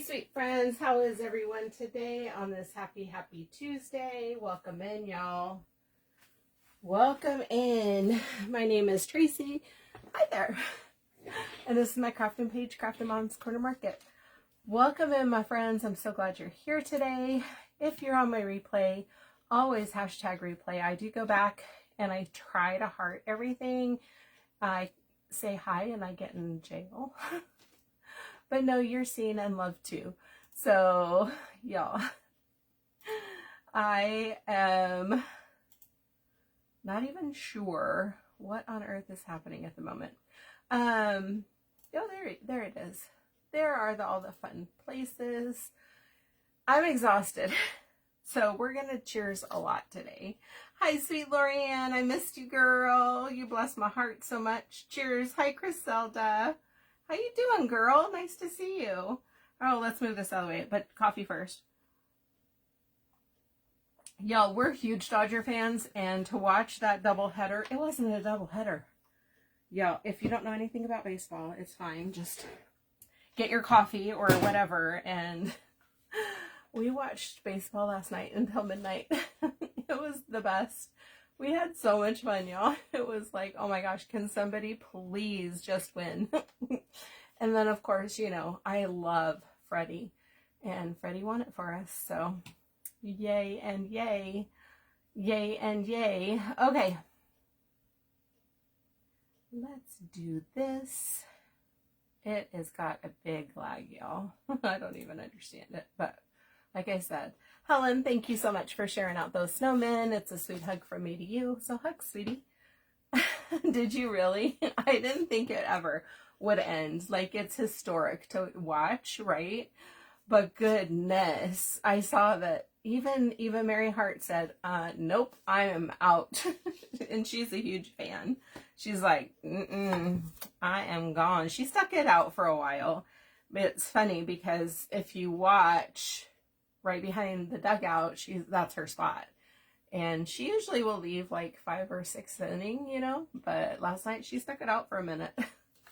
sweet friends. How is everyone today on this happy Tuesday? Welcome in, y'all. Welcome in. My name is Tracy. Hi there. And this is my crafting page, Craftinmom's Corner Market. Welcome in, my friends. I'm so glad you're here today. If you're on my replay, always hashtag replay. I do go back and I try to heart everything. I say hi and I get in jail. But no, you're seen and loved too. So, y'all, I am not even sure what on earth is happening at the moment. There it is. There are all the fun places. I'm exhausted. So we're going to cheers a lot today. Hi, sweet Lorianne. I missed you, girl. You blessed my heart so much. Cheers. Hi, Griselda. How you doing, girl? Nice to see you. Oh, let's move this out of the way, but coffee first. Y'all, we're huge Dodger fans, and to watch that doubleheader, it wasn't a doubleheader. Y'all, if you don't know anything about baseball, it's fine. Just get your coffee or whatever, and we watched baseball last night until midnight. It was the best. We had so much fun, y'all. It was like, oh my gosh, can somebody please just win? And then, of course, you know, I love Freddie. And Freddie won it for us. So, yay and yay. Yay and yay. Okay. Let's do this. It has got a big lag, y'all. I don't even understand it. But, like I said, Helen, thank you so much for sharing out those snowmen. It's a sweet hug from me to you. So hug, sweetie. Did you really? I didn't think it ever would end. Like, it's historic to watch, right? But goodness, I saw that even Mary Hart said, nope, I am out. And she's a huge fan. She's like, I am gone. She stuck it out for a while. But it's funny because if you watch right behind the dugout, that's her spot. And she usually will leave like 5 or 6 inning, you know, but last night she stuck it out for a minute.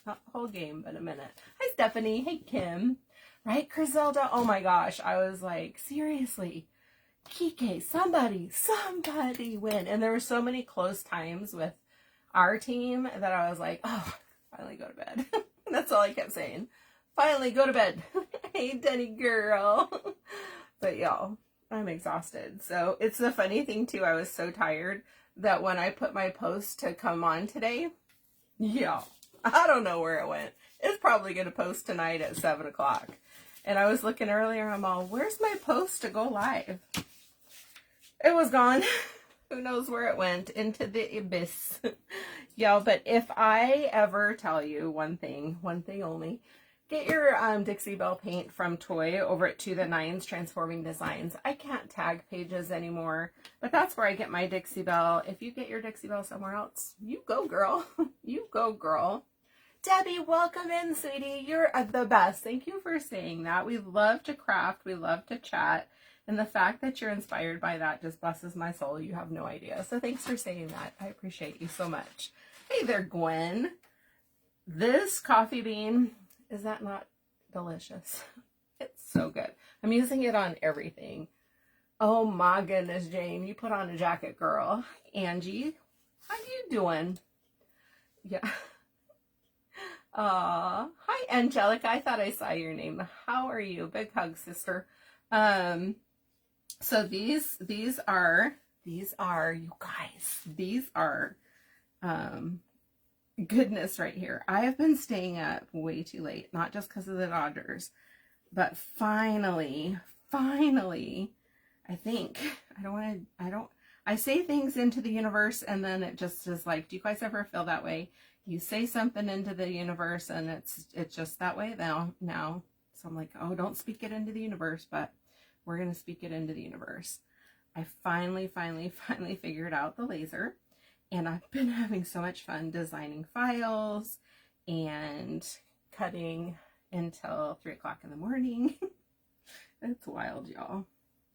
Not the whole game, but a minute. Hi, Stephanie. Hey, Kim. Right, Griselda? Oh my gosh. I was like, seriously, Kike, somebody win. And there were so many close times with our team that I was like, oh, finally go to bed. That's all I kept saying. Finally go to bed. Hey, Denny girl. But y'all, I'm exhausted. So it's the funny thing too. I was so tired that when I put my post to come on today, y'all, I don't know where it went. It's probably going to post tonight at 7 o'clock. And I was looking earlier, I'm all, where's my post to go live? It was gone. Who knows where it went? Into the abyss. Y'all, but if I ever tell you one thing only, get your Dixie Belle paint from Toy over at To The Nines Transforming Designs. I can't tag pages anymore, but that's where I get my Dixie Belle. If you get your Dixie Belle somewhere else, you go, girl. You go, girl. Debbie, welcome in, sweetie. You're the best. Thank you for saying that. We love to craft. We love to chat. And the fact that you're inspired by that just blesses my soul. You have no idea. So thanks for saying that. I appreciate you so much. Hey there, Gwen. This coffee bean, is that not delicious? It's so good. I'm using it on everything. Oh my goodness, Jane. You put on a jacket, girl. Angie, how you doing? Yeah. Hi, Angelica. I thought I saw your name. How are you? Big hug, sister. So these are, you guys, these are, goodness right here. I have been staying up way too late, not just because of the Dodgers, but finally, I think, I say things into the universe and then it just is like, do you guys ever feel that way? You say something into the universe and it's just that way now. So I'm like, oh, don't speak it into the universe, but we're going to speak it into the universe. I finally figured out the laser, and I've been having so much fun designing files and cutting until 3 o'clock in the morning. It's wild, y'all.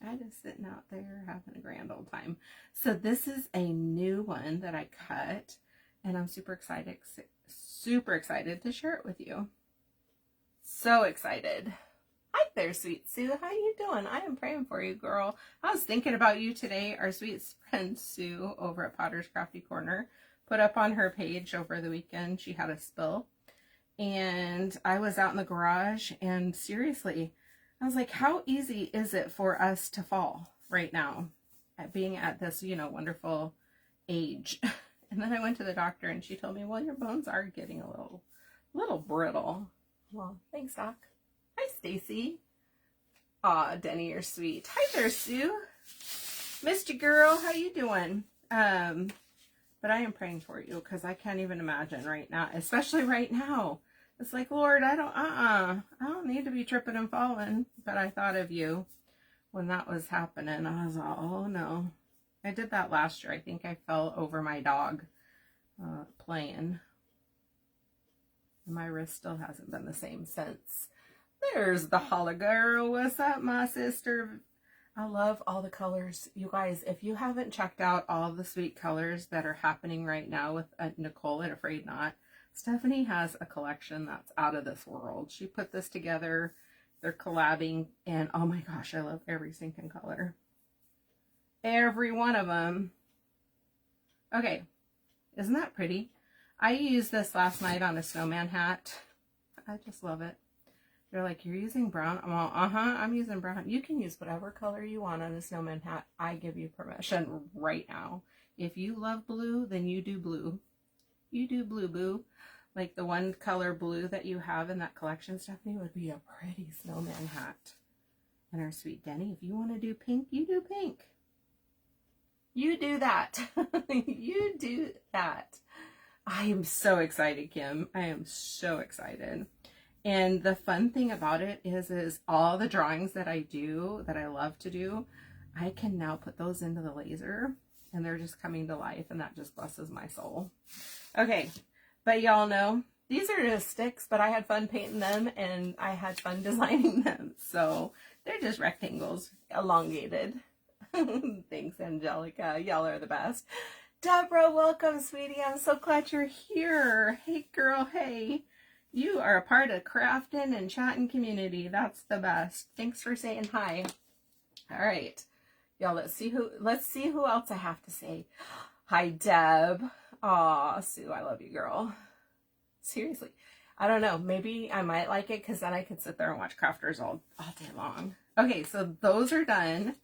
I just sitting out there having a grand old time. So this is a new one that I cut, and I'm super excited to share it with you. So excited. Hi, there, sweet Sue. How you doing? I am praying for you, girl. I was thinking about you today. Our sweet friend Sue over at Potter's Crafty Corner put up on her page over the weekend. She had a spill. And I was out in the garage, and seriously, I was like, how easy is it for us to fall right now at being at this, you know, wonderful age? And then I went to the doctor, and she told me, well, your bones are getting a little brittle. Well, thanks, Doc. Hi, Stacy. Aw, Denny, you're sweet. Hi there, Sue. Missed you, girl. How you doing? But I am praying for you, because I can't even imagine right now, especially right now. It's like, Lord, I don't need to be tripping and falling. But I thought of you when that was happening. I was like, oh no. I did that last year. I think I fell over my dog playing. My wrist still hasn't been the same since. There's the holla girl. What's up, my sister? I love all the colors. You guys, if you haven't checked out all the sweet colors that are happening right now with Nicole at Afraid Not, Stephanie has a collection that's out of this world. She put this together. They're collabing, and oh my gosh, I love every sinking color. Every one of them. Okay, isn't that pretty? I used this last night on a snowman hat. I just love it. They're like, you're using brown? I'm all, I'm using brown. You can use whatever color you want on a snowman hat. I give you permission right now. If you love blue, then you do blue. You do blue, boo. Like the one color blue that you have in that collection, Stephanie, would be a pretty snowman hat. And our sweet Denny, if you want to do pink, you do pink. You do that. You do that. I am so excited, Kim. I am so excited. And the fun thing about it is all the drawings that I do, that I love to do, I can now put those into the laser, and they're just coming to life, and that just blesses my soul. Okay, but y'all know, these are just sticks, but I had fun painting them, and I had fun designing them. So they're just rectangles, elongated. Thanks, Angelica. Y'all are the best. Deborah, welcome, sweetie. I'm so glad you're here. Hey, girl, hey. You are a part of crafting and chatting community. That's the best. Thanks for saying hi. All right. Y'all, let's see who else I have to say. Hi, Deb. Aw, Sue, I love you, girl. Seriously. I don't know. Maybe I might like it, because then I could sit there and watch crafters all day long. Okay, so those are done.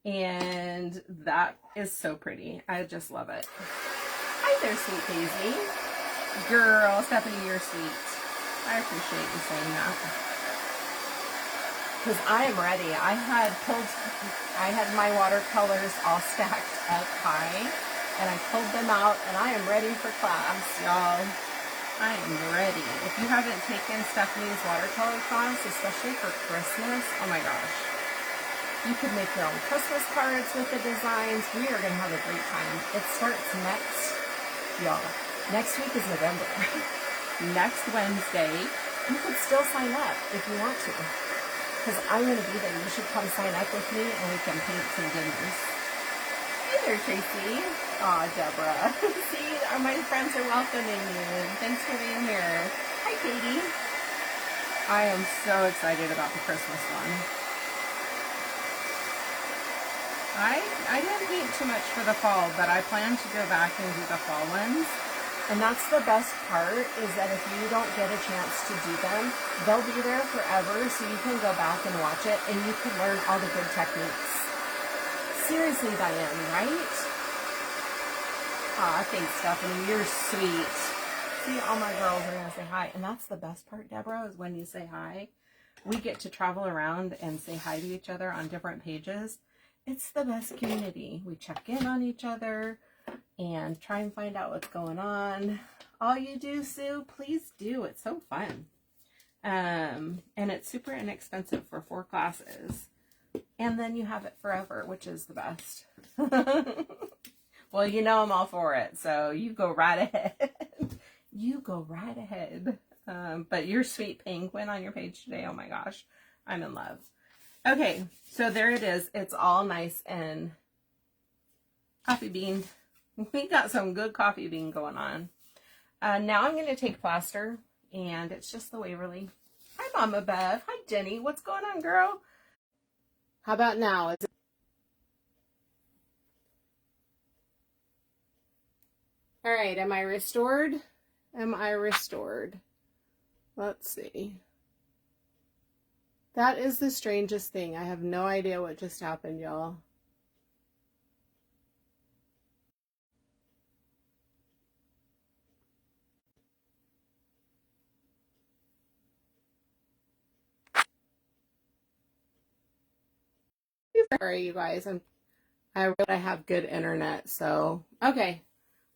And that is so pretty. I just love it. Hi there, sweet Daisy. Girl, Stephanie, you're sweet. I appreciate you saying that. Because I am ready. I had my watercolors all stacked up high, and I pulled them out, and I am ready for class, y'all. I am ready. If you haven't taken Stephanie's watercolor class, especially for Christmas, oh my gosh. You could make your own Christmas cards with the designs. We are going to have a great time. It starts next week is November. Next Wednesday. You could still sign up if you want to, because I'm going to be there. You should come sign up with me, and we can paint some dinners. Hey there, Tracy. Aw, Deborah. See, my friends are welcoming you. Thanks for being here. Hi, Katie. I am so excited about the Christmas one. I didn't paint too much for the fall, but I plan to go back and do the fall ones. And that's the best part, is that if you don't get a chance to do them, they'll be there forever, so you can go back and watch it, and you can learn all the good techniques. Seriously, Diane, right? Aw, thanks, Stephanie. You're sweet. See, all my girls are going to say hi. And that's the best part, Deborah, is when you say hi. We get to travel around and say hi to each other on different pages. It's the best community. We check in on each other and try and find out what's going on. All you do, Sue, please do. It's so fun. And it's super inexpensive for 4 classes. And then you have it forever, which is the best. Well, you know I'm all for it, so you go right ahead. You go right ahead. But your sweet penguin on your page today, oh my gosh, I'm in love. Okay, so there it is. It's all nice and coffee bean. We got some good coffee bean going on. Now I'm going to take plaster, and it's just the Waverly. Hi, Mama Bev. Hi, Jenny. What's going on, girl? How about now? Is it... All right, am I restored? Am I restored? Let's see. That is the strangest thing. I have no idea what just happened, y'all. Sorry, you guys. I really have good internet, so okay.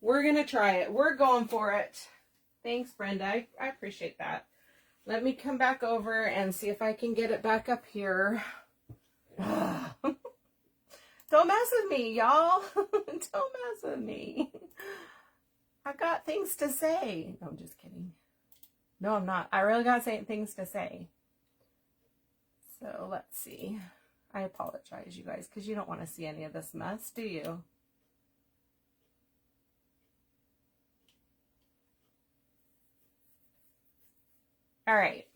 We're gonna try it. We're going for it. Thanks, Brenda. I appreciate that. Let me come back over and see if I can get it back up here. Don't mess with me, y'all. Don't mess with me. I got things to say. No, I'm just kidding. No, I'm not. I really got things to say. So let's see. I apologize, you guys, because you don't want to see any of this mess, do you? All right.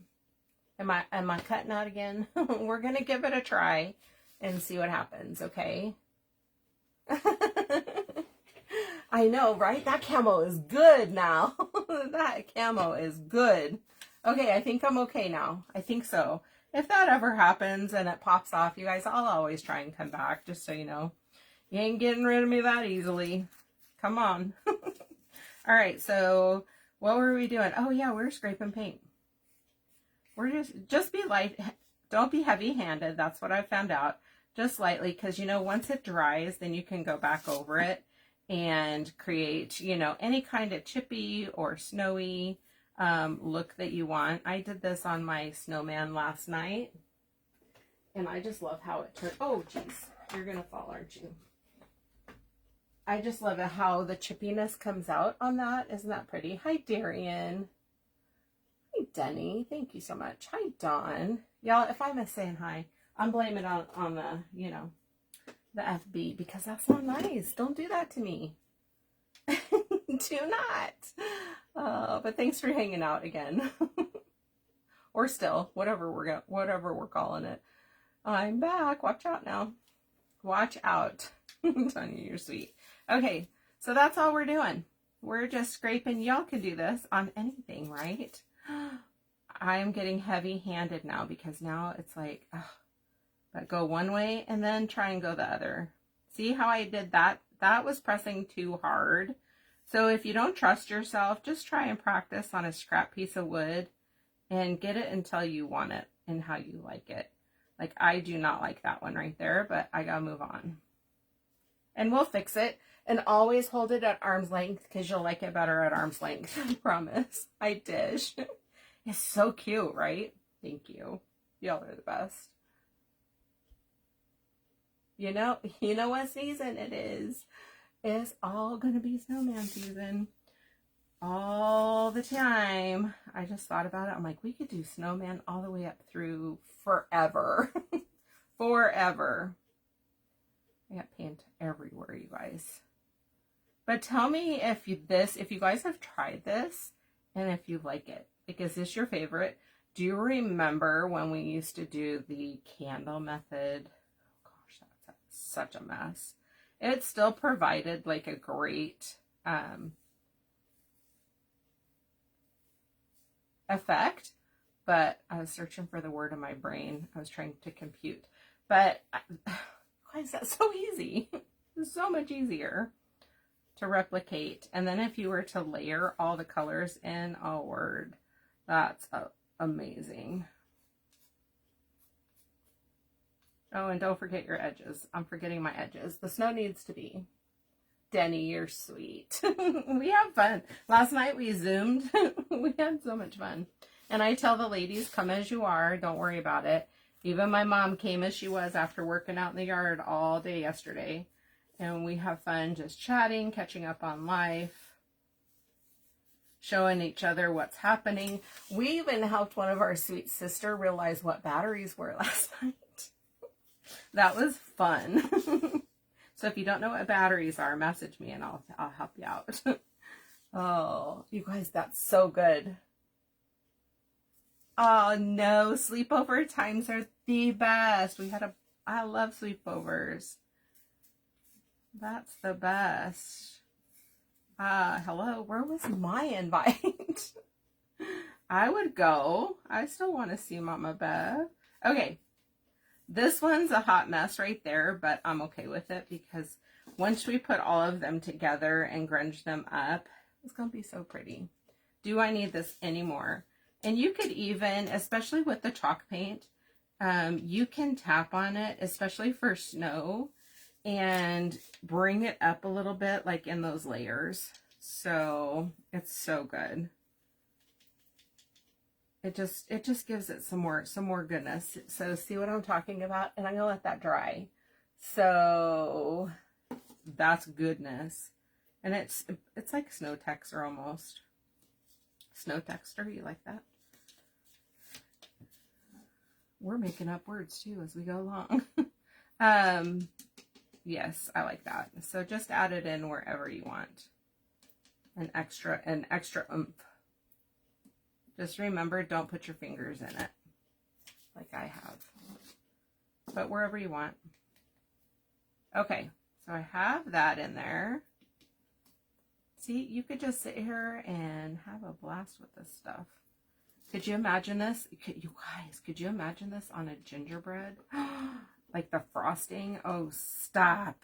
Am I cutting out again? We're going to give it a try and see what happens, okay? I know, right? That camo is good now. That camo is good. Okay, I think I'm okay now. I think so. If that ever happens and it pops off, you guys, I'll always try and come back, just so you know. You ain't getting rid of me that easily. Come on. All right, so what were we doing? Oh, yeah, we're scraping paint. We're just be light. Don't be heavy-handed. That's what I found out. Just lightly, because, you know, once it dries, then you can go back over it and create, you know, any kind of chippy or snowy look that you want. I did this on my snowman last night, and I just love how it turned. Oh, geez. You're going to fall, aren't you? I just love it how the chippiness comes out on that. Isn't that pretty? Hi, Darian. Hi, Denny. Thank you so much. Hi, Dawn. Y'all, if I miss saying hi, I'm blaming it on the, you know, the FB, because that's not nice. Don't do that to me. Do not. But thanks for hanging out again. Or still, whatever we're calling it. I'm back. Watch out now. Watch out. Tanya, you're sweet. Okay, so that's all we're doing. We're just scraping. Y'all can do this on anything, right? I'm getting heavy-handed now, because now it's like, but go one way and then try and go the other. See how I did that? That was pressing too hard. So if you don't trust yourself, just try and practice on a scrap piece of wood and get it until you want it and how you like it. Like, I do not like that one right there, but I gotta move on. And we'll fix it. And always hold it at arm's length, because you'll like it better at arm's length. I promise. I dish. It's so cute, right? Thank you. Y'all are the best. You know what season it is. It's all gonna be snowman season. All the time. I just thought about it. I'm like, we could do snowman all the way up through forever. Forever. I got paint everywhere, you guys. But tell me if you guys have tried this and if you like it. Like, is this your favorite? Do you remember when we used to do the candle method? Oh gosh, that's such a mess. It still provided like a great effect, but I was searching for the word in my brain. I was trying to compute. But why is that so easy? It's so much easier to replicate. And then if you were to layer all the colors in, oh word, that's amazing. Oh, and don't forget your edges. I'm forgetting my edges. The snow needs to be. Denny, you're sweet. We have fun. Last night we Zoomed. We had so much fun. And I tell the ladies, come as you are. Don't worry about it. Even my mom came as she was after working out in the yard all day yesterday. And we have fun just chatting, catching up on life, showing each other what's happening. We even helped one of our sweet sister realize what batteries were last night. That was fun. So if you don't know what batteries are, message me and I'll help you out. Oh, you guys, that's so good. Oh no, sleepover times are the best. I love sleepovers. That's the best. Hello, where was my invite? I would go. I still want to see Mama Bev. Okay, this one's a hot mess right there, but I'm okay with it because once we put all of them together and grunge them up, it's going to be so pretty. Do I need this anymore? And you could even, especially with the chalk paint, you can tap on it, especially for snow, and bring it up a little bit, like in those layers. So it's so good. It just gives it some more goodness. So see what I'm talking about? And I'm gonna let that dry. So that's goodness. And it's like snow texture almost. Snow texture, you like that? We're making up words too as we go along. Yes, I like that. So just add it in wherever you want. An extra oomph. Just remember, don't put your fingers in it like I have, but wherever you want. Okay, so I have that in there. See, you could just sit here and have a blast with this stuff. Could you imagine this? You guys, could you imagine this on a gingerbread? Like the frosting? Oh, stop.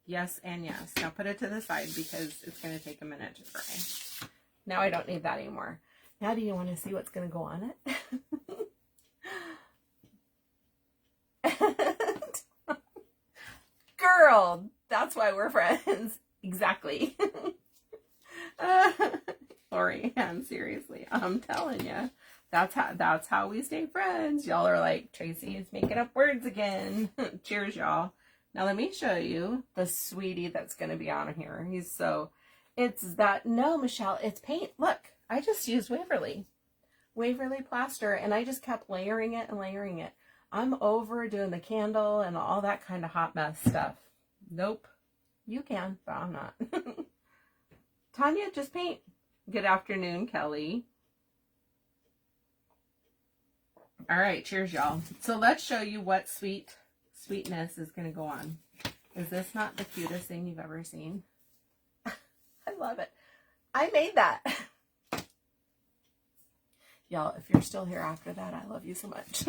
Yes and yes. Now put it to the side because it's going to take a minute to dry. Now I don't need that anymore. Now do you want to see what's going to go on it? Girl, that's why we're friends. Exactly. Lorianne, seriously, I'm telling you, that's how we stay friends. Y'all are like, Traci is making up words again. Cheers, y'all. Now let me show you the sweetie that's going to be on here. No, Michelle, it's paint. Look, I just used Waverly plaster, and I just kept layering it and layering it. I'm over doing the candle and all that kind of hot mess stuff. Nope. You can, but I'm not. Tanya, just paint. Good afternoon, Kelly. All right, cheers, y'all. So let's show you what sweetness is going to go on. Is this not the cutest thing you've ever seen? I love it. I made that. Y'all, if you're still here after that, I love you so much.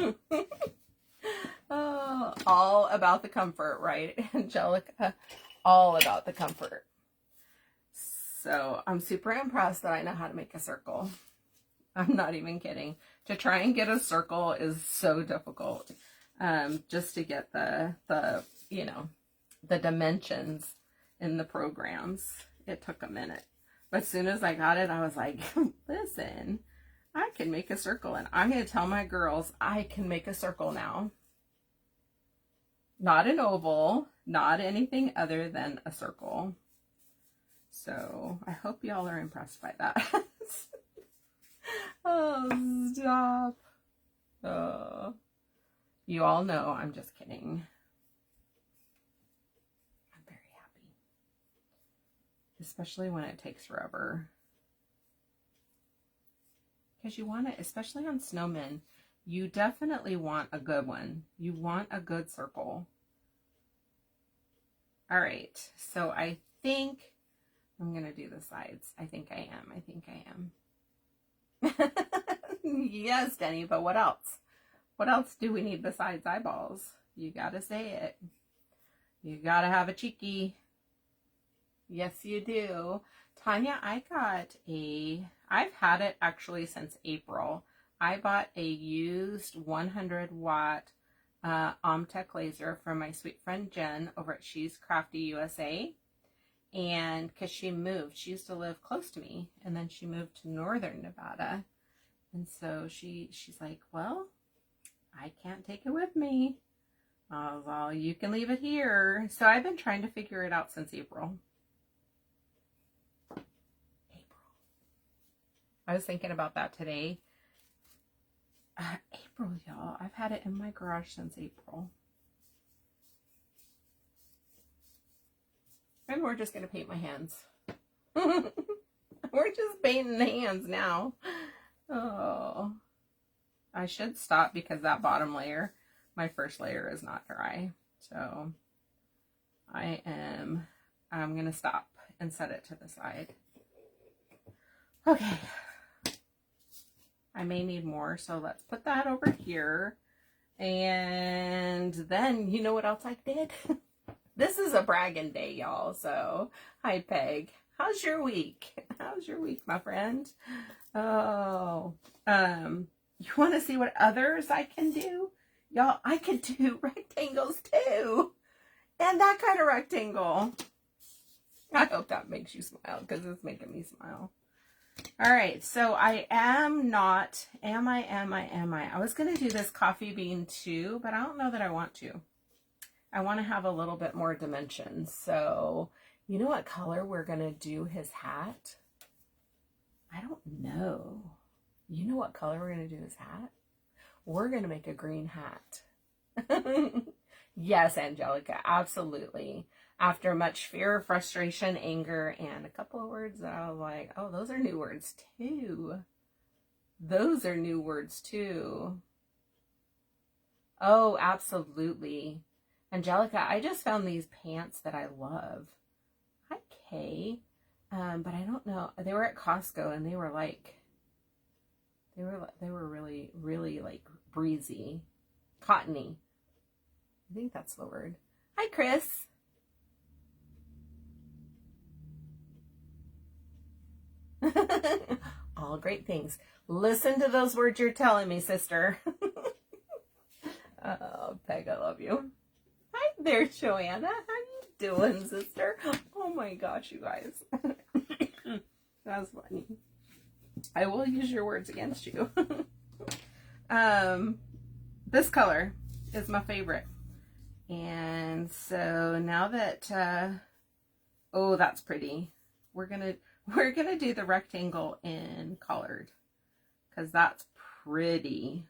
Oh, all about the comfort, right, Angelica? All about the comfort. So I'm super impressed that I know how to make a circle. I'm not even kidding. To try and get a circle is so difficult. Just to get the dimensions in the programs. It took a minute. But as soon as I got it, I was like, listen, I can make a circle. And I'm going to tell my girls I can make a circle now. Not an oval, not anything other than a circle. So I hope y'all are impressed by that. Oh, stop. Oh. You all know I'm just kidding. I'm very happy. Especially when it takes forever. Because you want it, especially on snowmen, you definitely want a good one. You want a good circle. All right, so I think I'm going to do the sides. I think I am. Yes, Denny, but what else? What else do we need besides eyeballs? You got to say it. You got to have a cheeky. Yes, you do. Tanya, I've had it actually since April. I bought a used 100 watt Omtech laser from my sweet friend Jen over at She's Crafty USA. And because she moved, she used to live close to me, and then she moved to northern Nevada. And so she's like, well, I can't take it with me. I was all, you can leave it here. So I've been trying to figure it out since April. I was thinking about that today. April, y'all. I've had it in my garage since April. And we're just going to paint my hands. We're just painting the hands now. Oh. I should stop because that bottom layer, my first layer, is not dry. So I'm going to stop and set it to the side. Okay. I may need more, so let's put that over here. And then, you know what else I did? This is a bragging day, y'all. So, hi, Peg. How's your week? How's your week, my friend? Oh, you want to see what others I can do? Y'all, I could do rectangles too. And that kind of rectangle. I hope that makes you smile because it's making me smile. All right, so I am not, am I? I was going to do this coffee bean too, but I don't know that I want to. I want to have a little bit more dimension. So, you know what color we're going to do his hat? I don't know. You know what color we're going to do his hat? We're going to make a green hat. Yes, Angelica, absolutely. After much fear, frustration, anger, and a couple of words that I was like, oh, those are new words too. Those are new words too. Oh, absolutely. Angelica, I just found these pants that I love. Hi, Kay. But I don't know. They were at Costco and they were like, they were really, really like breezy, cottony. I think that's the word. Hi, Chris. All great things. Listen to those words you're telling me, sister. Oh, Peg, I love you. Hi there, Joanna. How you doing, sister? Oh my gosh, you guys. That's funny. I will use your words against you. This color is my favorite. And so now that, oh, that's pretty. We're gonna do the rectangle in colored because that's pretty.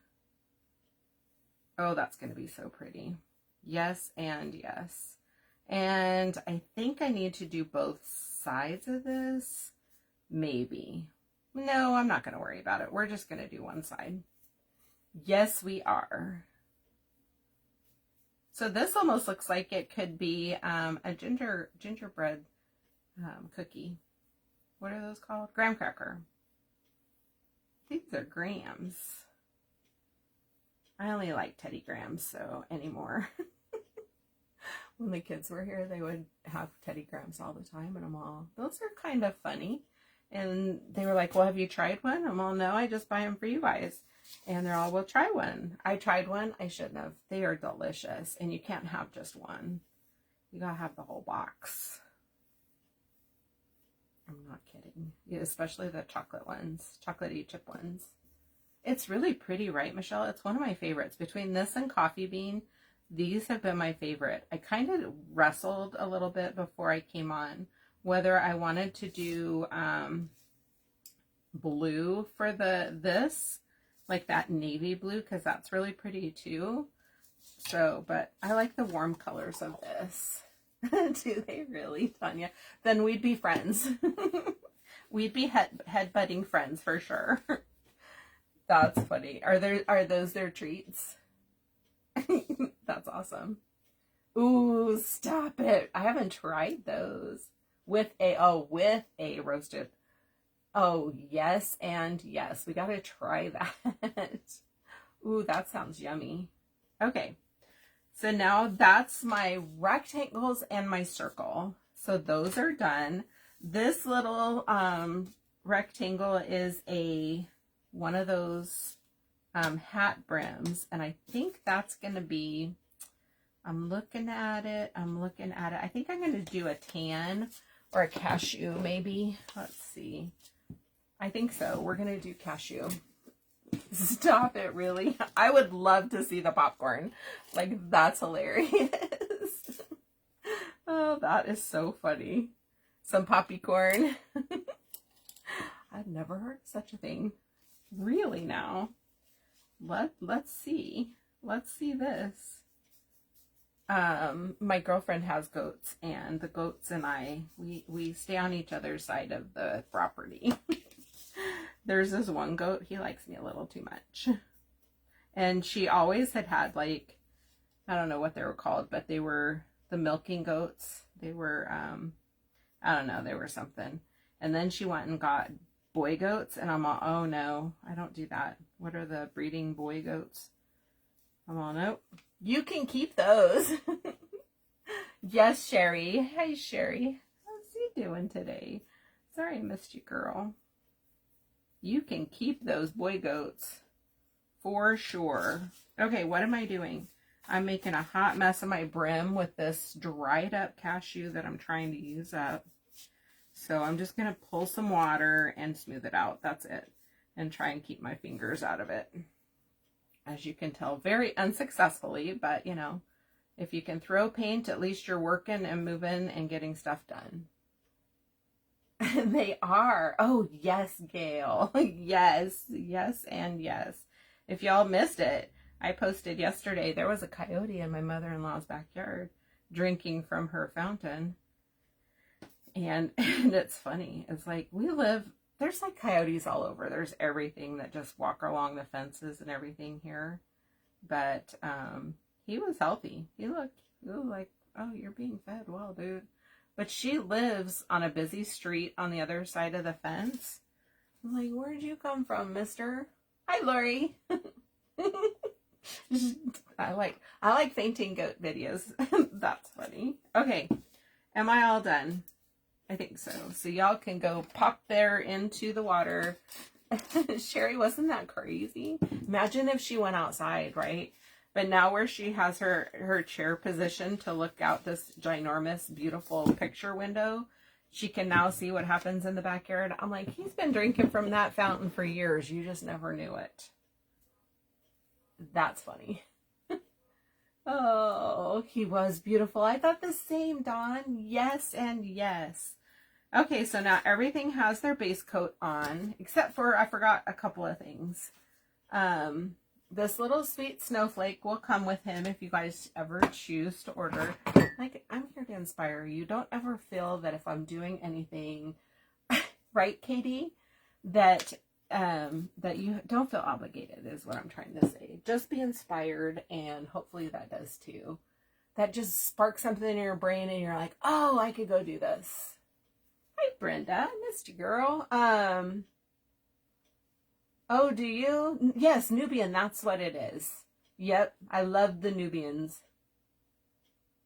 Oh, that's gonna be so pretty. Yes and yes. And I think I need to do both sides of this. Maybe. No, I'm not gonna worry about it. We're just gonna do one side. Yes, we are. So this almost looks like it could be a gingerbread cookie. What are those called? Graham cracker. These are grams. I only like Teddy Grahams so anymore. When the kids were here, they would have Teddy Grahams all the time, and I'm all, those are kind of funny. And they were like, well, have you tried one? I'm all, no, I just buy them for you guys. And they're all, well, try one. I tried one. I shouldn't have. They are delicious, and you can't have just one. You gotta have the whole box. I'm not kidding. Yeah, especially the chocolate ones, chocolatey chip ones. It's really pretty, right, Michelle? It's one of my favorites. Between this and coffee bean, these have been my favorite. I kind of wrestled a little bit before I came on whether I wanted to do blue for this, like that navy blue, because that's really pretty too. So, but I like the warm colors of this. Do they really, Tanya? Then we'd be friends. We'd be headbutting friends for sure. That's funny. Are those their treats? That's awesome. Ooh, stop it. I haven't tried those. With a roasted. Oh, yes and yes. We gotta try that. Ooh, that sounds yummy. Okay. So now that's my rectangles and my circle. So those are done. This little rectangle is one of those hat brims, and I think that's going to be, I'm looking at it. I think I'm going to do a tan or a cashew maybe. Let's see. I think so. We're going to do cashew. Stop it, really? I would love to see the popcorn. Like, that's hilarious. Oh, that is so funny. Some poppycorn. I've never heard of such a thing. Really now? Let's see. Let's see this. My girlfriend has goats, and the goats and I, we stay on each other's side of the property. There's this one goat, he likes me a little too much. And she always had like, I don't know what they were called, but they were the milking goats. They were, I don't know, they were something. And then she went and got boy goats, and I'm all, oh no, I don't do that. What are the breeding boy goats? I'm all, nope. You can keep those. Yes, Sherry. Hey, Sherry. How's you doing today? Sorry I missed you, girl. You can keep those boy goats for sure. Okay, what am I doing? I'm making a hot mess of my brim with this dried up cashew that I'm trying to use up. So I'm just going to pull some water and smooth it out. That's it. And try and keep my fingers out of it. As you can tell, very unsuccessfully, but you know, if you can throw paint, at least you're working and moving and getting stuff done. They are. Oh, yes, Gail. Yes, yes, and yes. If y'all missed it, I posted yesterday, there was a coyote in my mother-in-law's backyard drinking from her fountain. And it's funny. It's like, there's like coyotes all over. There's everything that just walk along the fences and everything here. But he was healthy. He looked like, oh, you're being fed well, dude. But she lives on a busy street on the other side of the fence. I'm like, where'd you come from, mister? Hi, Lori. I like fainting goat videos. That's funny. Okay. Am I all done? I think so. So y'all can go pop there into the water. Sherry, wasn't that crazy? Imagine if she went outside, right? But now where she has her chair positioned to look out this ginormous, beautiful picture window, she can now see what happens in the backyard. I'm like, he's been drinking from that fountain for years. You just never knew it. That's funny. Oh, he was beautiful. I thought the same, Dawn. Yes and yes. Okay, so now everything has their base coat on, except for, I forgot a couple of things. This little sweet snowflake will come with him if you guys ever choose to order. Like, I'm here to inspire you. Don't ever feel that if I'm doing anything, right, Katie, that you don't feel obligated is what I'm trying to say. Just be inspired, and hopefully that does too. That just sparks something in your brain and you're like, oh, I could go do this. Hi, Brenda. I missed you, girl. Oh, do you? Yes, Nubian, that's what it is. Yep, I love the Nubians.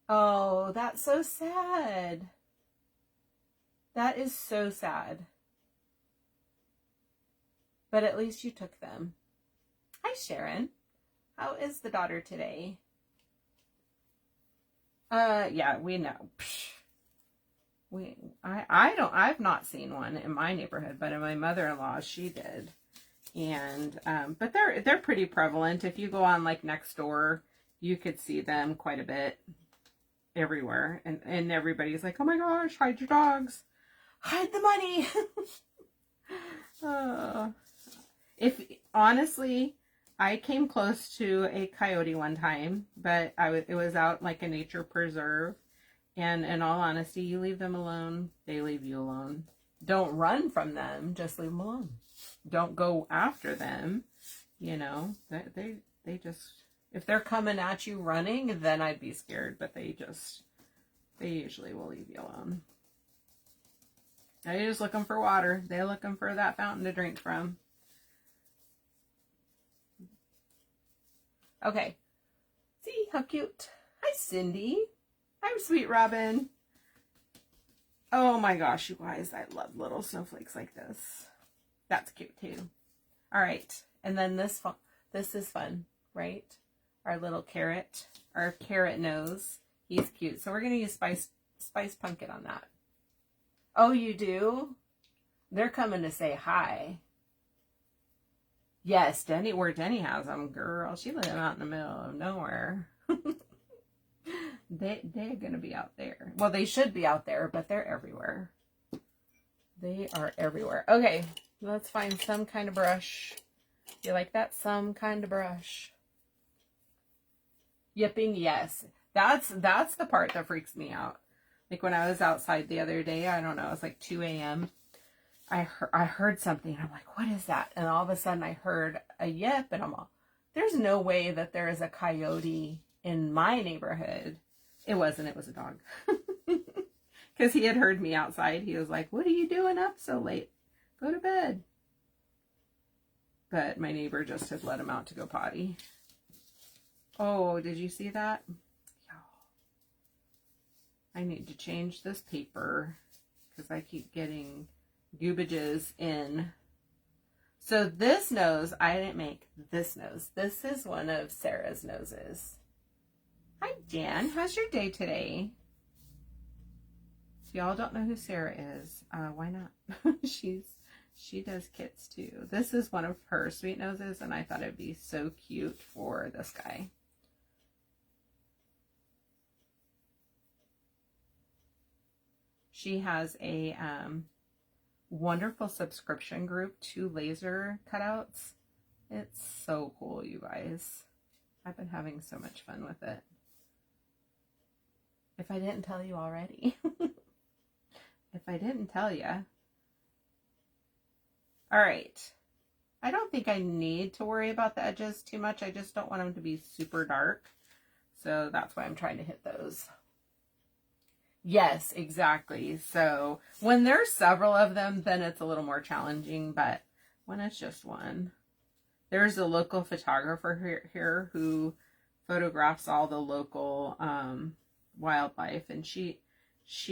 Oh, that's so sad. That is so sad. But at least you took them. Hi, Sharon. How is the daughter today? Yeah, we know. I've not seen one in my neighborhood, but in my mother-in-law, she did. And, but they're pretty prevalent. If you go on like Nextdoor, you could see them quite a bit everywhere. And everybody's like, oh my gosh, hide your dogs. Hide the money. If honestly, I came close to a coyote one time, but it was out like a nature preserve. And in all honesty, you leave them alone, they leave you alone. Don't run from them, just leave them alone. Don't go after them, you know. They just, if they're coming at you running, then I'd be scared, but they usually will leave you alone. They're just looking for water. They're looking for that fountain to drink from. Okay. See how cute. Hi, Cindy. Hi, sweet Robin. Oh my gosh, you guys, I love little snowflakes like this. That's cute too. All right, and then this is fun, right? Our little carrot, our carrot nose. He's cute. So we're gonna use spice pumpkin on that. Oh, you do? They're coming to say hi. Yes, Denny, where Denny has them, girl. She lives out in the middle of nowhere. They're going to be out there. Well, they should be out there, but they're everywhere. They are everywhere. Okay, let's find some kind of brush. You like that? Some kind of brush. Yipping, yes. That's the part that freaks me out. Like when I was outside the other day, I don't know, it was like 2 a.m. I heard something, and I'm like, what is that? And all of a sudden I heard a yip, and I'm all, there's no way that there is a coyote in my neighborhood. It wasn't, it was a dog. Because he had heard me outside. He was like, what are you doing up so late? Go to bed. But my neighbor just had let him out to go potty. Oh, did you see that? I need to change this paper because I keep getting goobages in. So this nose, I didn't make this nose. This is one of Sarah's noses. Hi, Jan. How's your day today? If y'all don't know who Sarah is, why not? She does kits too. This is one of her sweet noses, and I thought it'd be so cute for this guy. She has a wonderful subscription group to laser cutouts. It's so cool, you guys. I've been having so much fun with it. If I didn't tell you already. If I didn't tell you. All right. I don't think I need to worry about the edges too much. I just don't want them to be super dark. So that's why I'm trying to hit those. Yes, exactly. So when there's several of them, then it's a little more challenging. But when it's just one. There's a local photographer here who photographs all the local wildlife. And she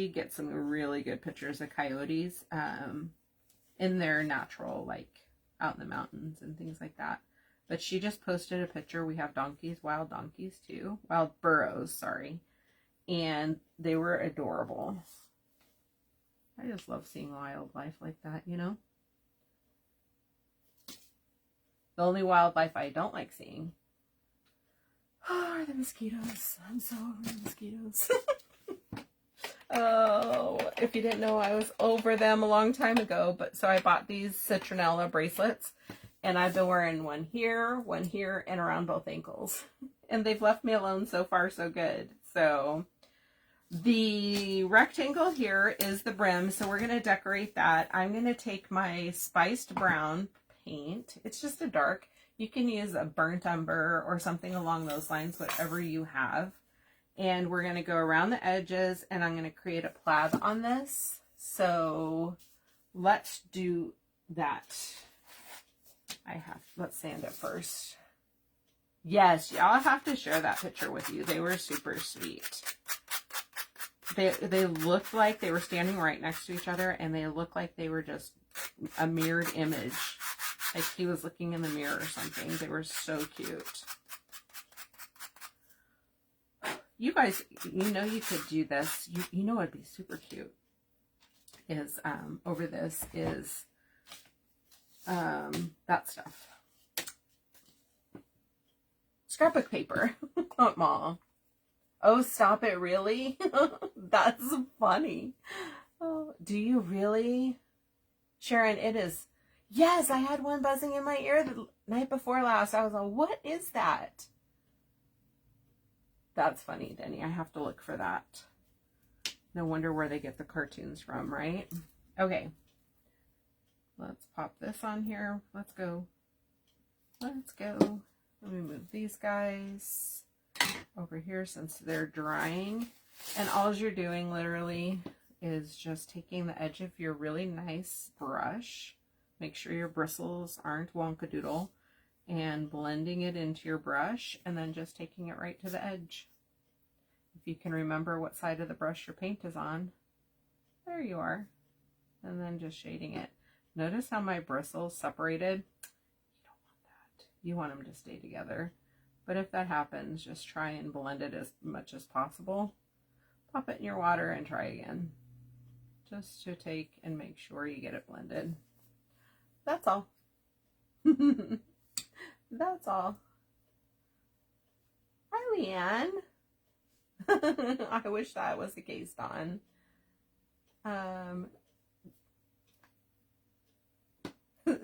gets some really good pictures of coyotes in their natural, like out in the mountains and things like that. But she just posted a picture. We have donkeys, wild donkeys too. Wild burros, sorry. And they were adorable. I just love seeing wildlife like that, you know? The only wildlife I don't like seeing are the mosquitoes. I'm so over the mosquitoes. Oh, if you didn't know, I was over them a long time ago. But so I bought these citronella bracelets, and I've been wearing one here, and around both ankles. And they've left me alone so far, so good. So the rectangle here is the brim, so we're going to decorate that. I'm going to take my spiced brown paint. It's just a dark. You can use a burnt umber or something along those lines, whatever you have. And we're going to go around the edges, and I'm going to create a plaid on this. So let's do that. Let's sand it first. Yes, y'all have to share that picture with you. They were super sweet. They looked like they were standing right next to each other, and they looked like they were just a mirrored image. Like he was looking in the mirror or something. They were so cute. You guys, you know you could do this. You know what'd be super cute is over this is that stuff. Scrapbook paper. Aw. Oh, stop it, really? That's funny. Oh, do you really? Sharon, it is. Yes, I had one buzzing in my ear the night before last. I was like, what is that? That's funny, Denny. I have to look for that. No wonder where they get the cartoons from, right? Okay. Let's pop this on here. Let's go. Let's go. Let me move these guys over here since they're drying. And all you're doing literally is just taking the edge of your really nice brush. Make sure your bristles aren't wonkadoodle. And blending it into your brush, and then just taking it right to the edge. If you can remember what side of the brush your paint is on, there you are. And then just shading it. Notice how my bristles separated? You don't want that. You want them to stay together. But if that happens, just try and blend it as much as possible. Pop it in your water and try again. Just to take and make sure you get it blended. That's all. That's all. Hi, Leanne. I wish that was the case, Dawn.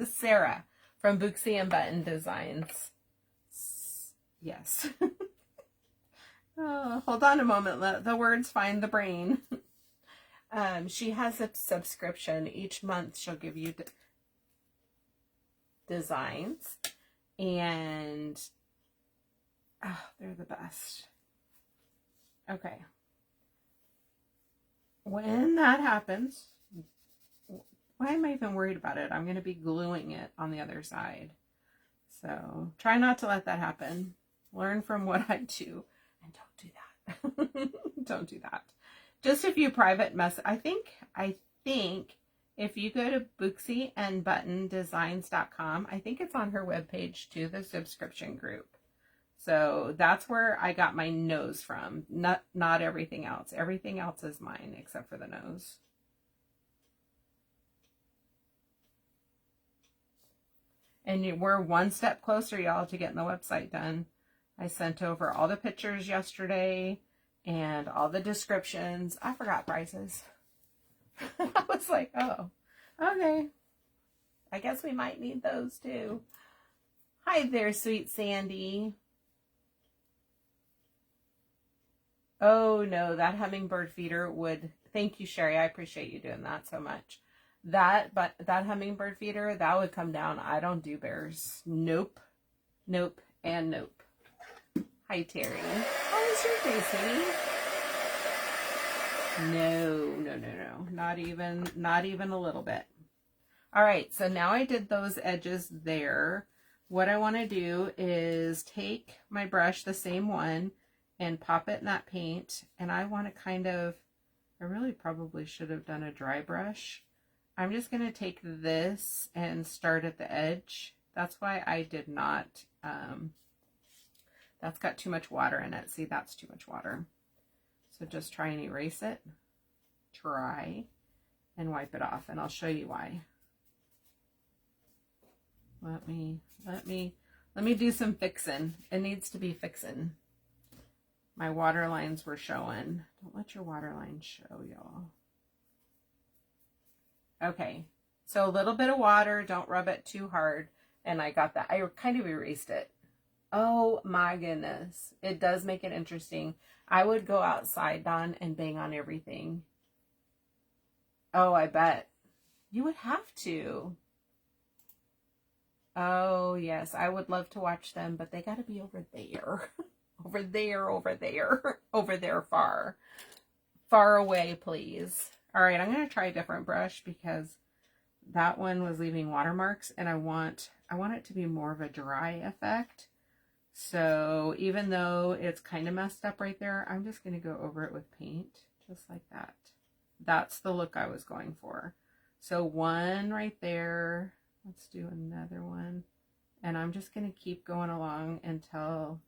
Sarah from Booksy and Button Designs. Yes. Oh, hold on a moment. Let the words find the brain. She has a subscription. Each month she'll give you designs. And Oh, they're the best. Okay. When that happens, why am I even worried about it? I'm going to be gluing it on the other side. So try not to let that happen. Learn from what I do and don't do that. Don't do that. Just a few private messages. I think if you go to booksyandbuttondesigns.com, I think it's on her webpage too, the subscription group. So that's where I got my nose from. Not everything else. Everything else is mine except for the nose. And we're one step closer, y'all, to getting the website done. I sent over all the pictures yesterday and all the descriptions. I forgot prices. I was like, oh, okay. I guess we might need those too. Hi there, sweet Sandy. Oh no, that hummingbird feeder would, thank you, Sherry. I appreciate you doing that so much. That hummingbird feeder, that would come down. I don't do bears. Nope. Nope. And nope. Hi, Terry. How was your day, sweetie? No. Not even a little bit. All right, so now I did those edges there. What I want to do is take my brush, the same one, and pop it in that paint. And I want to kind of, I really probably should have done a dry brush. I'm just going to take this and start at the edge. That's why I did not, that's got too much water in it. See, that's too much water. So just try and erase it. Try and wipe it off, and I'll show you why. Let me do some fixing. It needs to be fixing. My water lines were showing. Don't let your water lines show, y'all. Okay, so a little bit of water, don't rub it too hard. And I got that. I kind of erased it. Oh my goodness. It does make it interesting. I would go outside, Dawn, and bang on everything. Oh, I bet. You would have to. Oh, yes. I would love to watch them, but they got to be over there. Over there far. Far away, please. All right, I'm going to try a different brush because that one was leaving watermarks, and I want it to be more of a dry effect. So even though it's kind of messed up right there, I'm just going to go over it with paint, just like that. That's the look I was going for. So one right there. Let's do another one. And I'm just going to keep going along until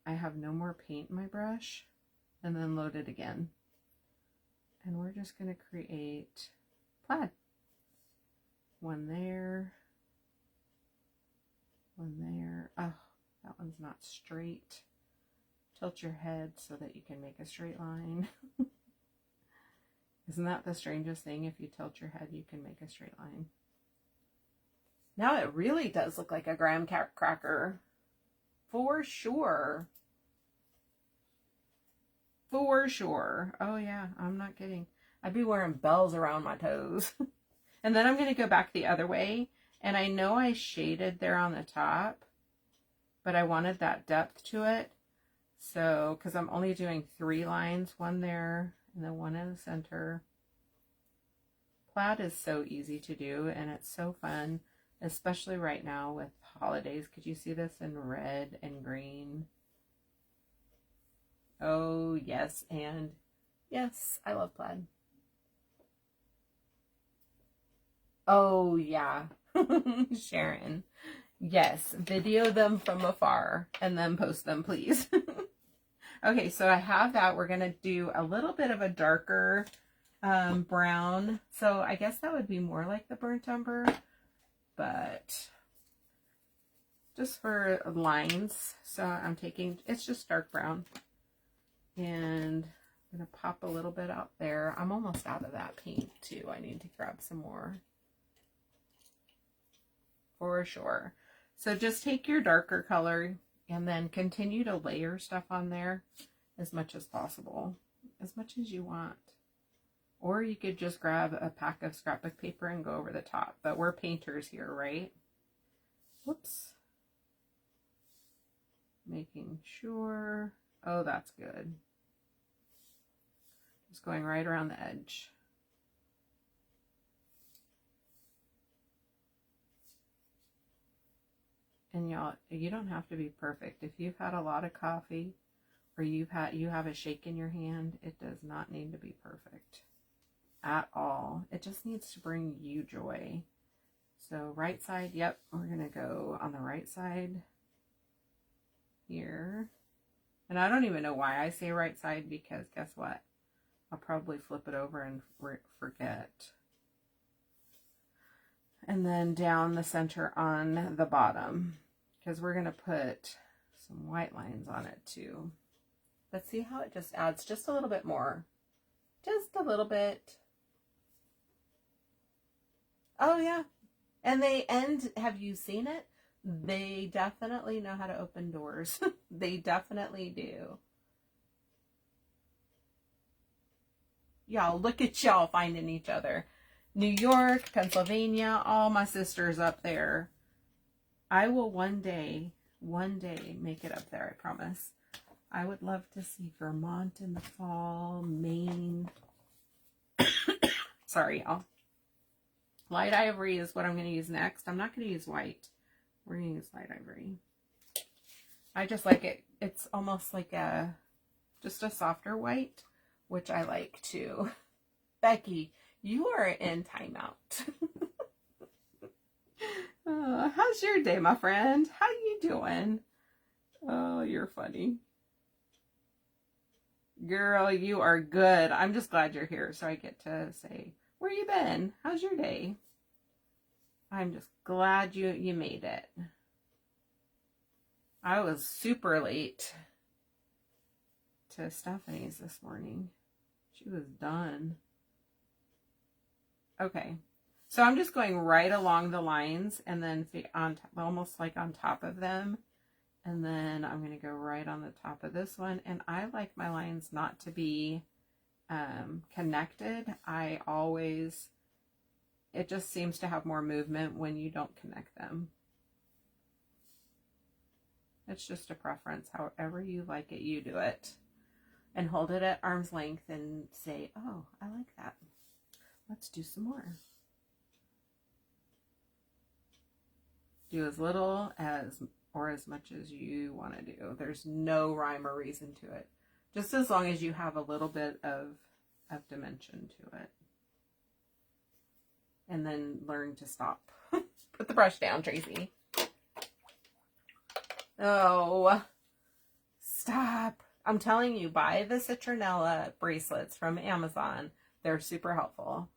I have no more paint in my brush, and then load it again. And we're just going to create plaid. One there. One there. Oh, that one's not straight. Tilt your head so that you can make a straight line. Isn't that the strangest thing? If you tilt your head, you can make a straight line. Now it really does look like a graham cracker. For sure. For sure. Oh yeah, I'm not kidding. I'd be wearing bells around my toes. And then I'm going to go back the other way. And I know I shaded there on the top, but I wanted that depth to it. So, because I'm only doing 3 lines, one there, and then one in the center. Plaid is so easy to do, and it's so fun, especially right now with holidays. Could you see this in red and green? Oh, yes, and yes, I love plaid. Oh, yeah. Sharon. Yes, video them from afar and then post them, please. Okay, so I have that. We're going to do a little bit of a darker brown. So I guess that would be more like the burnt umber, but just for lines. So I'm taking, it's just dark brown. And I'm going to pop a little bit out there. I'm almost out of that paint too. I need to grab some more. For sure. So just take your darker color and then continue to layer stuff on there as much as possible. As much as you want. Or you could just grab a pack of scrapbook paper and go over the top. But we're painters here, right? Whoops. making sure. Oh, that's good. Just going right around the edge. And y'all, you don't have to be perfect. If you've had a lot of coffee or you have a shake in your hand, it does not need to be perfect at all. It just needs to bring you joy. So right side, yep, we're gonna go on the right side here. And I don't even know why I say right side, because guess what? I'll probably flip it over and forget. And then down the center on the bottom, because we're gonna put some white lines on it too. Let's see how it just adds just a little bit more. Just a little bit. Oh yeah. And they end, have you seen it? They definitely know how to open doors. They definitely do. Y'all, look at y'all finding each other. New York, Pennsylvania, all my sisters up there. I will one day make it up there, I promise. I would love to see Vermont in the fall, Maine. Sorry, y'all. Light ivory is what I'm going to use next. I'm not going to use white. We're going to use light ivory. I just like it. It's almost like just a softer white, which I like too. Becky, you are in timeout. How's your day, my friend? How you doing? Oh, you're funny. Girl, you are good. I'm just glad you're here so I get to say, where you been? How's your day? I'm just glad you made it. I was super late to Stephanie's this morning. She was done. Okay. So I'm just going right along the lines and then almost like on top of them. And then I'm going to go right on the top of this one. And I like my lines not to be connected. It just seems to have more movement when you don't connect them. It's just a preference. However you like it, you do it. And hold it at arm's length and say, oh, I like that. Let's do some more. Do as little as or as much as you want to do. There's no rhyme or reason to it. Just as long as you have a little bit of dimension to it. And then learn to stop. Put the brush down, Tracy. Oh, stop. I'm telling you, buy the citronella bracelets from Amazon. They're super helpful.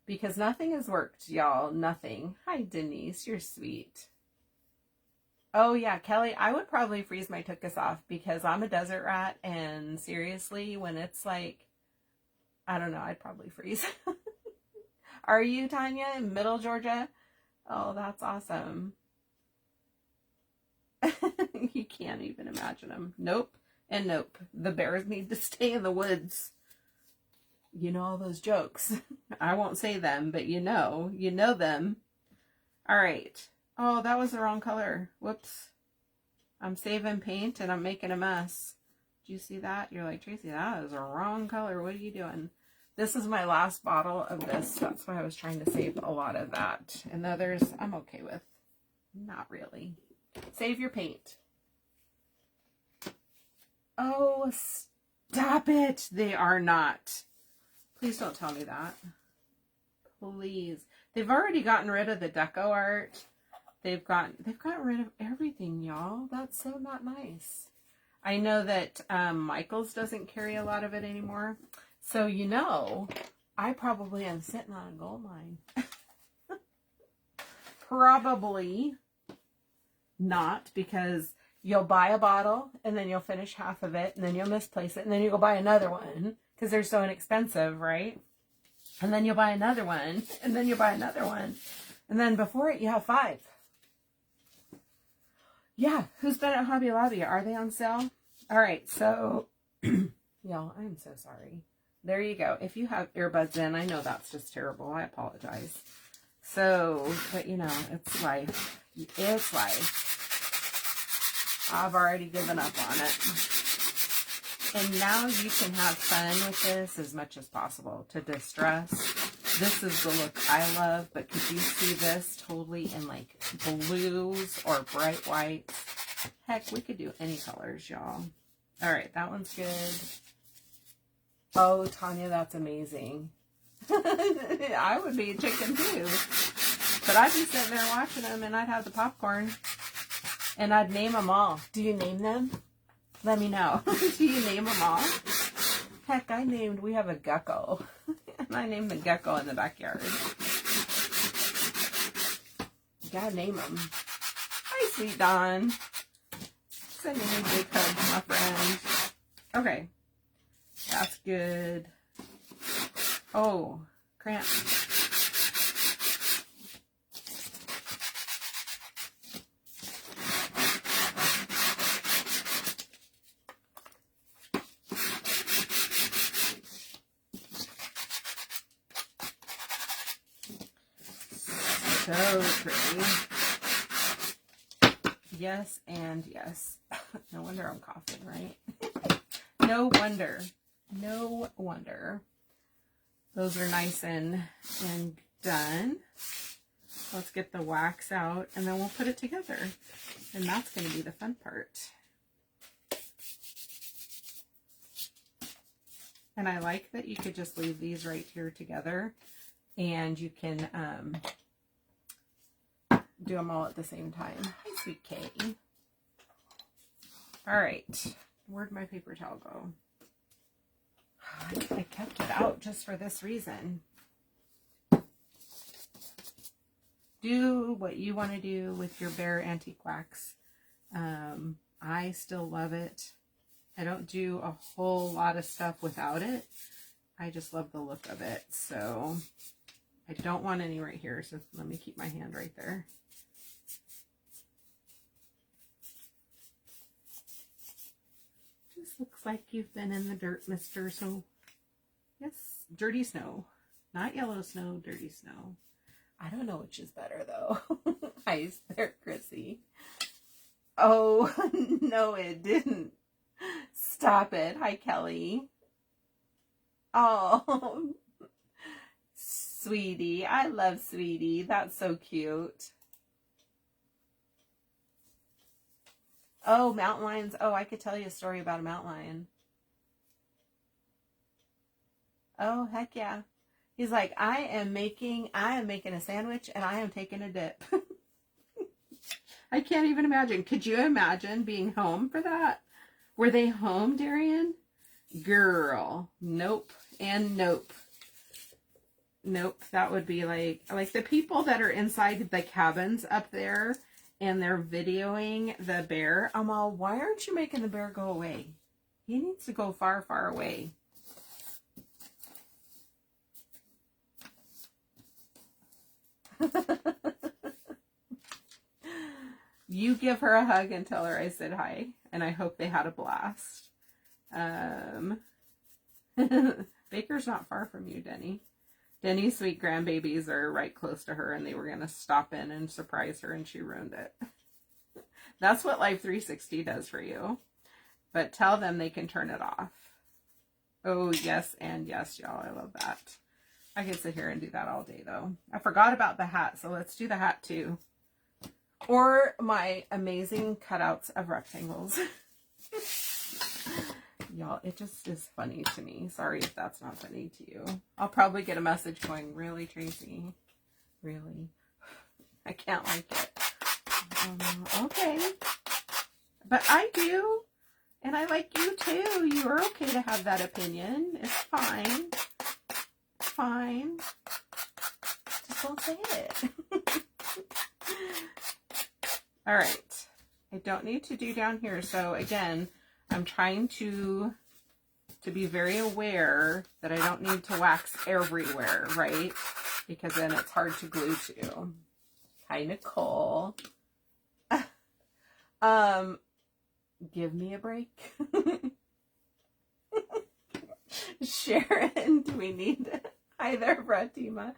Because nothing has worked, y'all. Nothing. Hi, Denise. You're sweet. Oh, yeah, Kelly, I would probably freeze my tuchus off because I'm a desert rat. And seriously, when it's like, I don't know, I'd probably freeze. Are you, Tanya, in Middle Georgia? Oh, that's awesome. You can't even imagine them. Nope and nope. The bears need to stay in the woods. You know all those jokes. I won't say them, but you know them. All right. Oh, that was the wrong color. Whoops. I'm saving paint and I'm making a mess. Do you see that? You're like, Tracy, that is a wrong color. What are you doing? This is my last bottle of this. That's why I was trying to save a lot of that. And the others, I'm okay with. Not really. Save your paint. Oh, stop it. They are not. Please don't tell me that. Please. They've already gotten rid of the deco art. They've gotten rid of everything, y'all. That's so not nice. I know that Michael's doesn't carry a lot of it anymore. So, I probably am sitting on a gold mine. Probably not, because you'll buy a bottle and then you'll finish half of it and then you'll misplace it and then you go buy another one because they're so inexpensive, right? And then you'll buy another one and then you'll buy another one. And then before it, you have 5. Yeah, who's been at Hobby Lobby? Are they on sale? All right, so, y'all, I'm so sorry. There you go. If you have earbuds in, I know that's just terrible. I apologize. So, but it's life. It's life. I've already given up on it. And now you can have fun with this as much as possible to distress. This is the look I love, but could you see this totally in like blues or bright whites? Heck, we could do any colors, y'all. All right, that one's good. Oh, Tanya, that's amazing. I would be a chicken too. But I'd be sitting there watching them and I'd have the popcorn and I'd name them all. Do you name them? Let me know. Do you name them all? Heck, we have a gecko. And I named the gecko in the backyard. You gotta name them. Hi, Sweet Dawn. Sending me big hugs, my friend. Okay. That's good. Oh, cramp. So pretty. Yes and yes. No wonder I'm coughing, right? No wonder. No wonder. Those are nice and done. Let's get the wax out and then we'll put it together. And that's going to be the fun part. And I like that you could just leave these right here together and you can do them all at the same time. Hi, Sweet Kay. All right. Where'd my paper towel go? I kept it out just for this reason. Do what you want to do with your Bear Antique Wax. I still love it. I don't do a whole lot of stuff without it. I just love the look of it. So I don't want any right here. So let me keep my hand right there. Looks like you've been in the dirt, mister. So, yes, dirty snow. Not yellow snow, dirty snow. I don't know which is better, though. Hi there, Chrissy. Oh, no, it didn't. Stop it. Hi, Kelly. Oh, Sweetie. I love Sweetie. That's so cute. Oh, mountain lions. Oh, I could tell you a story about a mountain lion. Oh, heck yeah. He's like, I am making a sandwich and I am taking a dip. I can't even imagine. Could you imagine being home for that? Were they home, Darian? Girl. Nope. And nope. Nope. That would be like the people that are inside the cabins up there and they're videoing the bear. I'm all, why aren't you making the bear go away? He needs to go far, far away. You give her a hug and tell her I said hi. And I hope they had a blast. Baker's not far from you, Denny. Denny's sweet grandbabies are right close to her, and they were going to stop in and surprise her, and she ruined it. That's what Life 360 does for you. But tell them they can turn it off. Oh, yes, and yes, y'all. I love that. I could sit here and do that all day, though. I forgot about the hat, so let's do the hat, too. Or my amazing cutouts of rectangles. Y'all, it just is funny to me. Sorry if that's not funny to you. I'll probably get a message going, really, Tracy? Really? I can't like it. Okay. But I do. And I like you too. You are okay to have that opinion. It's fine. It's fine. Just don't say it. All right. I don't need to do down here. So again, I'm trying to be very aware that I don't need to wax everywhere, right? Because then it's hard to glue to. Hi, Nicole. Give me a break. Sharon, do we need... Hi there, Fatima.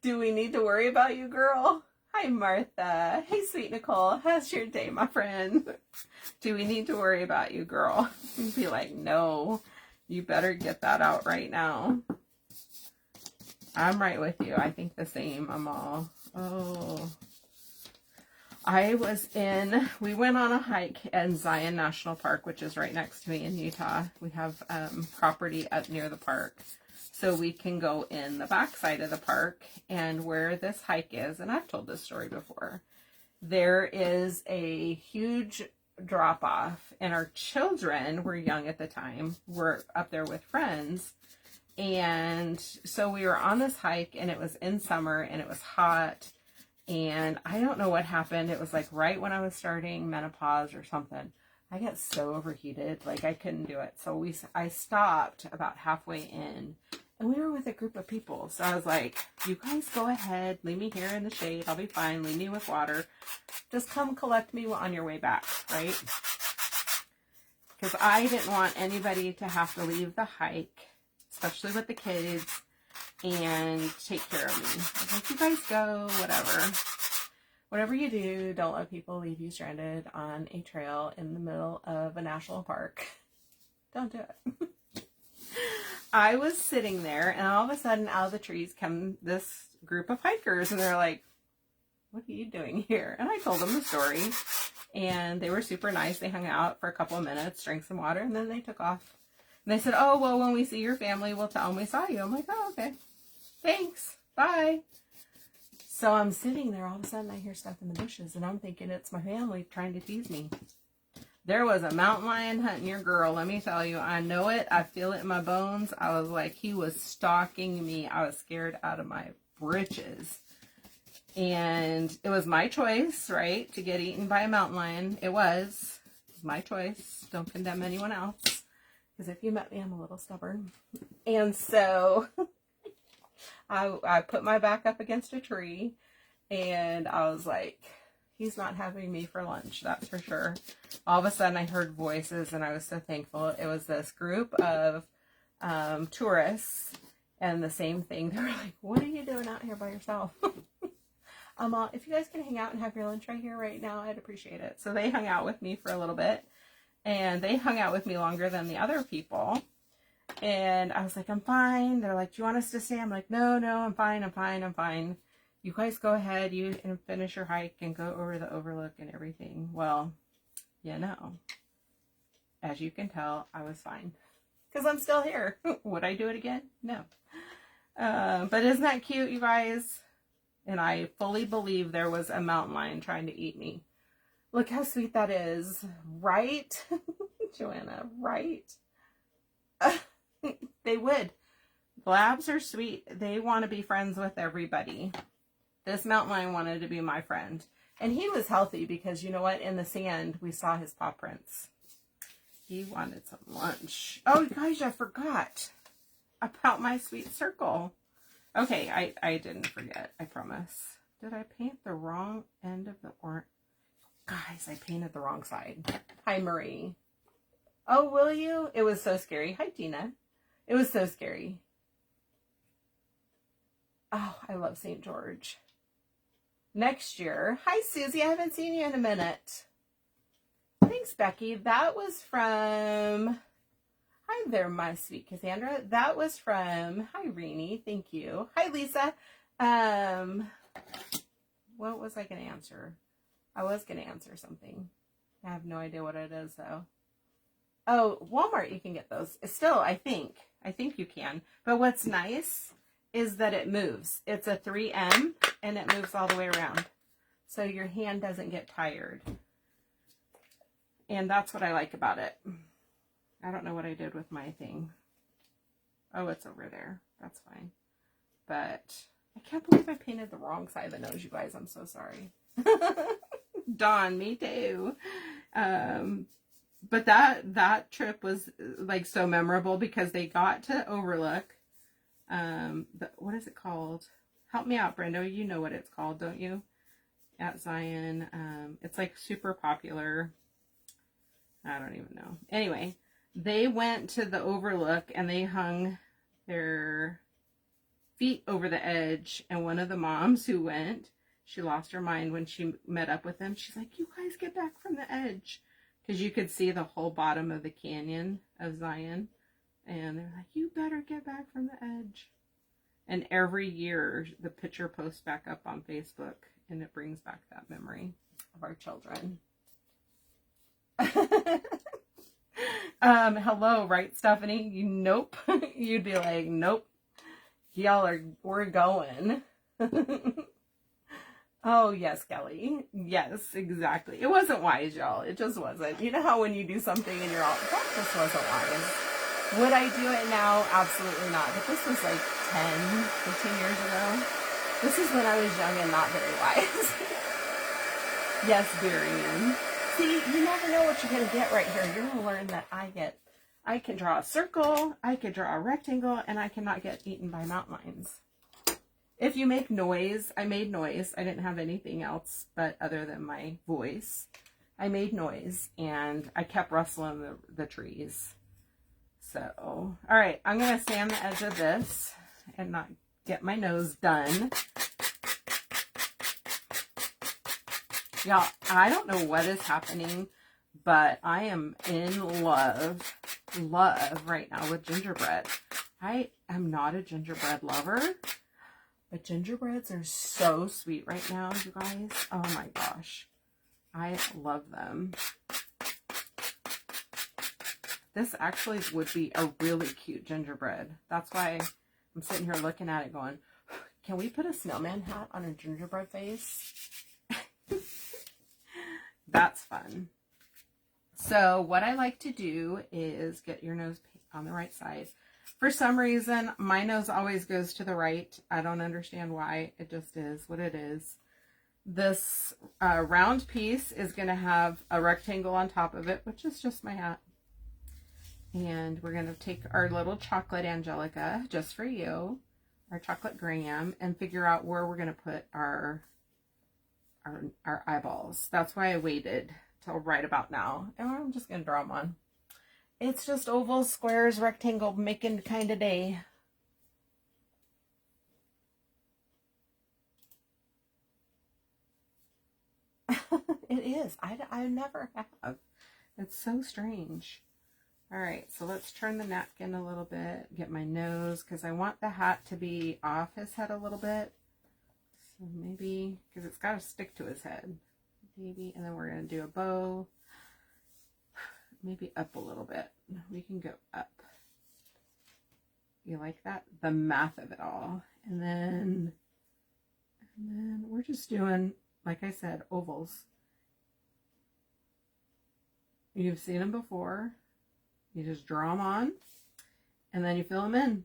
Do we need to worry about you, girl? Hi, Hi, Martha. Hey, sweet Nicole. How's your day, my friend? Do we need to worry about you, girl? You'd be like, no, you better get that out right now. I'm right with you. I think the same. I'm all, oh. We went on a hike in Zion National Park, which is right next to me in Utah. We have property up near the park. So we can go in the backside of the park, and where this hike is, and I've told this story before, there is a huge drop off, and our children were young at the time. We're up there with friends. And so we were on this hike, and it was in summer, and it was hot. And I don't know what happened. It was like right when I was starting menopause or something. I got so overheated, like I couldn't do it. So I stopped about halfway in, and we were with a group of people. So I was like, you guys go ahead, leave me here in the shade. I'll be fine. Leave me with water. Just come collect me on your way back, right? Because I didn't want anybody to have to leave the hike, especially with the kids, and take care of me. I was like, you guys go, whatever. Whatever you do, don't let people leave you stranded on a trail in the middle of a national park. Don't do it. I was sitting there, and all of a sudden, out of the trees come this group of hikers, and they're like, what are you doing here? And I told them the story, and they were super nice. They hung out for a couple of minutes, drank some water, and then they took off. And they said, oh, well, when we see your family, we'll tell them we saw you. I'm like, oh, okay. Thanks. Bye. So I'm sitting there, all of a sudden I hear stuff in the bushes, and I'm thinking it's my family trying to tease me. There was a mountain lion hunting your girl, let me tell you. I know it. I feel it in my bones. I was like, he was stalking me. I was scared out of my britches. And it was my choice, right, to get eaten by a mountain lion. It was my choice. Don't condemn anyone else. Because if you met me, I'm a little stubborn. And so I put my back up against a tree, and I was like, he's not having me for lunch, that's for sure. All of a sudden, I heard voices, and I was so thankful. It was this group of tourists, and the same thing. They were like, what are you doing out here by yourself? If you guys can hang out and have your lunch right here right now, I'd appreciate it. So they hung out with me for a little bit, and they hung out with me longer than the other people. And I was like, I'm fine. They're like, do you want us to stay? I'm like, no, I'm fine. You guys go ahead, you and finish your hike and go over the overlook and everything. Well, you know, as you can tell, I was fine because I'm still here. Would I do it again? No. But isn't that cute, you guys? And I fully believe there was a mountain lion trying to eat me. Look how sweet that is, right? Joanna, right? They would. Labs are sweet. They want to be friends with everybody. This mountain lion wanted to be my friend. And he was healthy because, you know what? In the sand, we saw his paw prints. He wanted some lunch. Oh, guys, I forgot about my sweet circle. Okay, I didn't forget. I promise. Did I paint the wrong end of the orange? Guys, I painted the wrong side. Hi, Marie. Oh, will you? It was so scary. Hi, Tina. It was so scary. Oh, I love St. George. Next year. Hi, Susie. I haven't seen you in a minute. Thanks, Becky. That was from... Hi there, my sweet Cassandra. That was from... Hi, Renee. Thank you. Hi, Lisa. What was I going to answer? I was going to answer something. I have no idea what it is, though. Oh, Walmart, you can get those. Still, I think you can. But what's nice is that it moves. It's a 3M, and it moves all the way around. So your hand doesn't get tired. And that's what I like about it. I don't know what I did with my thing. Oh, it's over there. That's fine. But I can't believe I painted the wrong side of the nose, you guys. I'm so sorry. Dawn, me too. But that trip was like so memorable because they got to overlook. What is it called? Help me out, Brenda. You know what it's called, don't you? At Zion. It's like super popular. I don't even know. Anyway, they went to the overlook and they hung their feet over the edge. And one of the moms who went She lost her mind when she met up with them. She's like, you guys get back from the edge. Because you could see the whole bottom of the canyon of Zion. And they're like, you better get back from the edge. And every year, the picture posts back up on Facebook. And it brings back that memory of our children. Hello, right, Stephanie? Nope. You'd be like, nope. We're going. Oh, yes, Kelly. Yes, exactly. It wasn't wise, y'all. It just wasn't. You know how when you do something and you're all, that just wasn't wise. Would I do it now? Absolutely not. But this was like 10, 15 years ago. This is when I was young and not very wise. Yes, Darian. See, you never know what you're going to get right here. You're going to learn that I can draw a circle, I can draw a rectangle, and I cannot get eaten by mountain lions. If you make noise, I made noise. I didn't have anything else but other than my voice. I made noise, and I kept rustling the trees. So, all right, I'm going to sand the edge of this and not get my nose done. Y'all, I don't know what is happening, but I am in love right now with gingerbread. I am not a gingerbread lover, but gingerbreads are so sweet right now, you guys. Oh my gosh. I love them. This actually would be a really cute gingerbread. That's why I'm sitting here looking at it going, can we put a snowman hat on a gingerbread face? That's fun. So what I like to do is get your nose on the right side. For some reason, my nose always goes to the right. I don't understand why. It just is what it is. This round piece is going to have a rectangle on top of it, which is just my hat. And we're going to take our little chocolate Angelica, just for you, our chocolate Graham, and figure out where we're going to put our eyeballs. That's why I waited till right about now. And I'm just going to draw them on. It's just ovals, squares, rectangle making kind of day. It is. I never have. It's so strange. All right, so let's turn the napkin a little bit, get my nose, because I want the hat to be off his head a little bit. So maybe, because it's got to stick to his head. Maybe, and then we're going to do a bow. Maybe up a little bit. We can go up. You like that? The math of it all. And then we're just doing, like I said, ovals. You've seen them before. You just draw them on, and then you fill them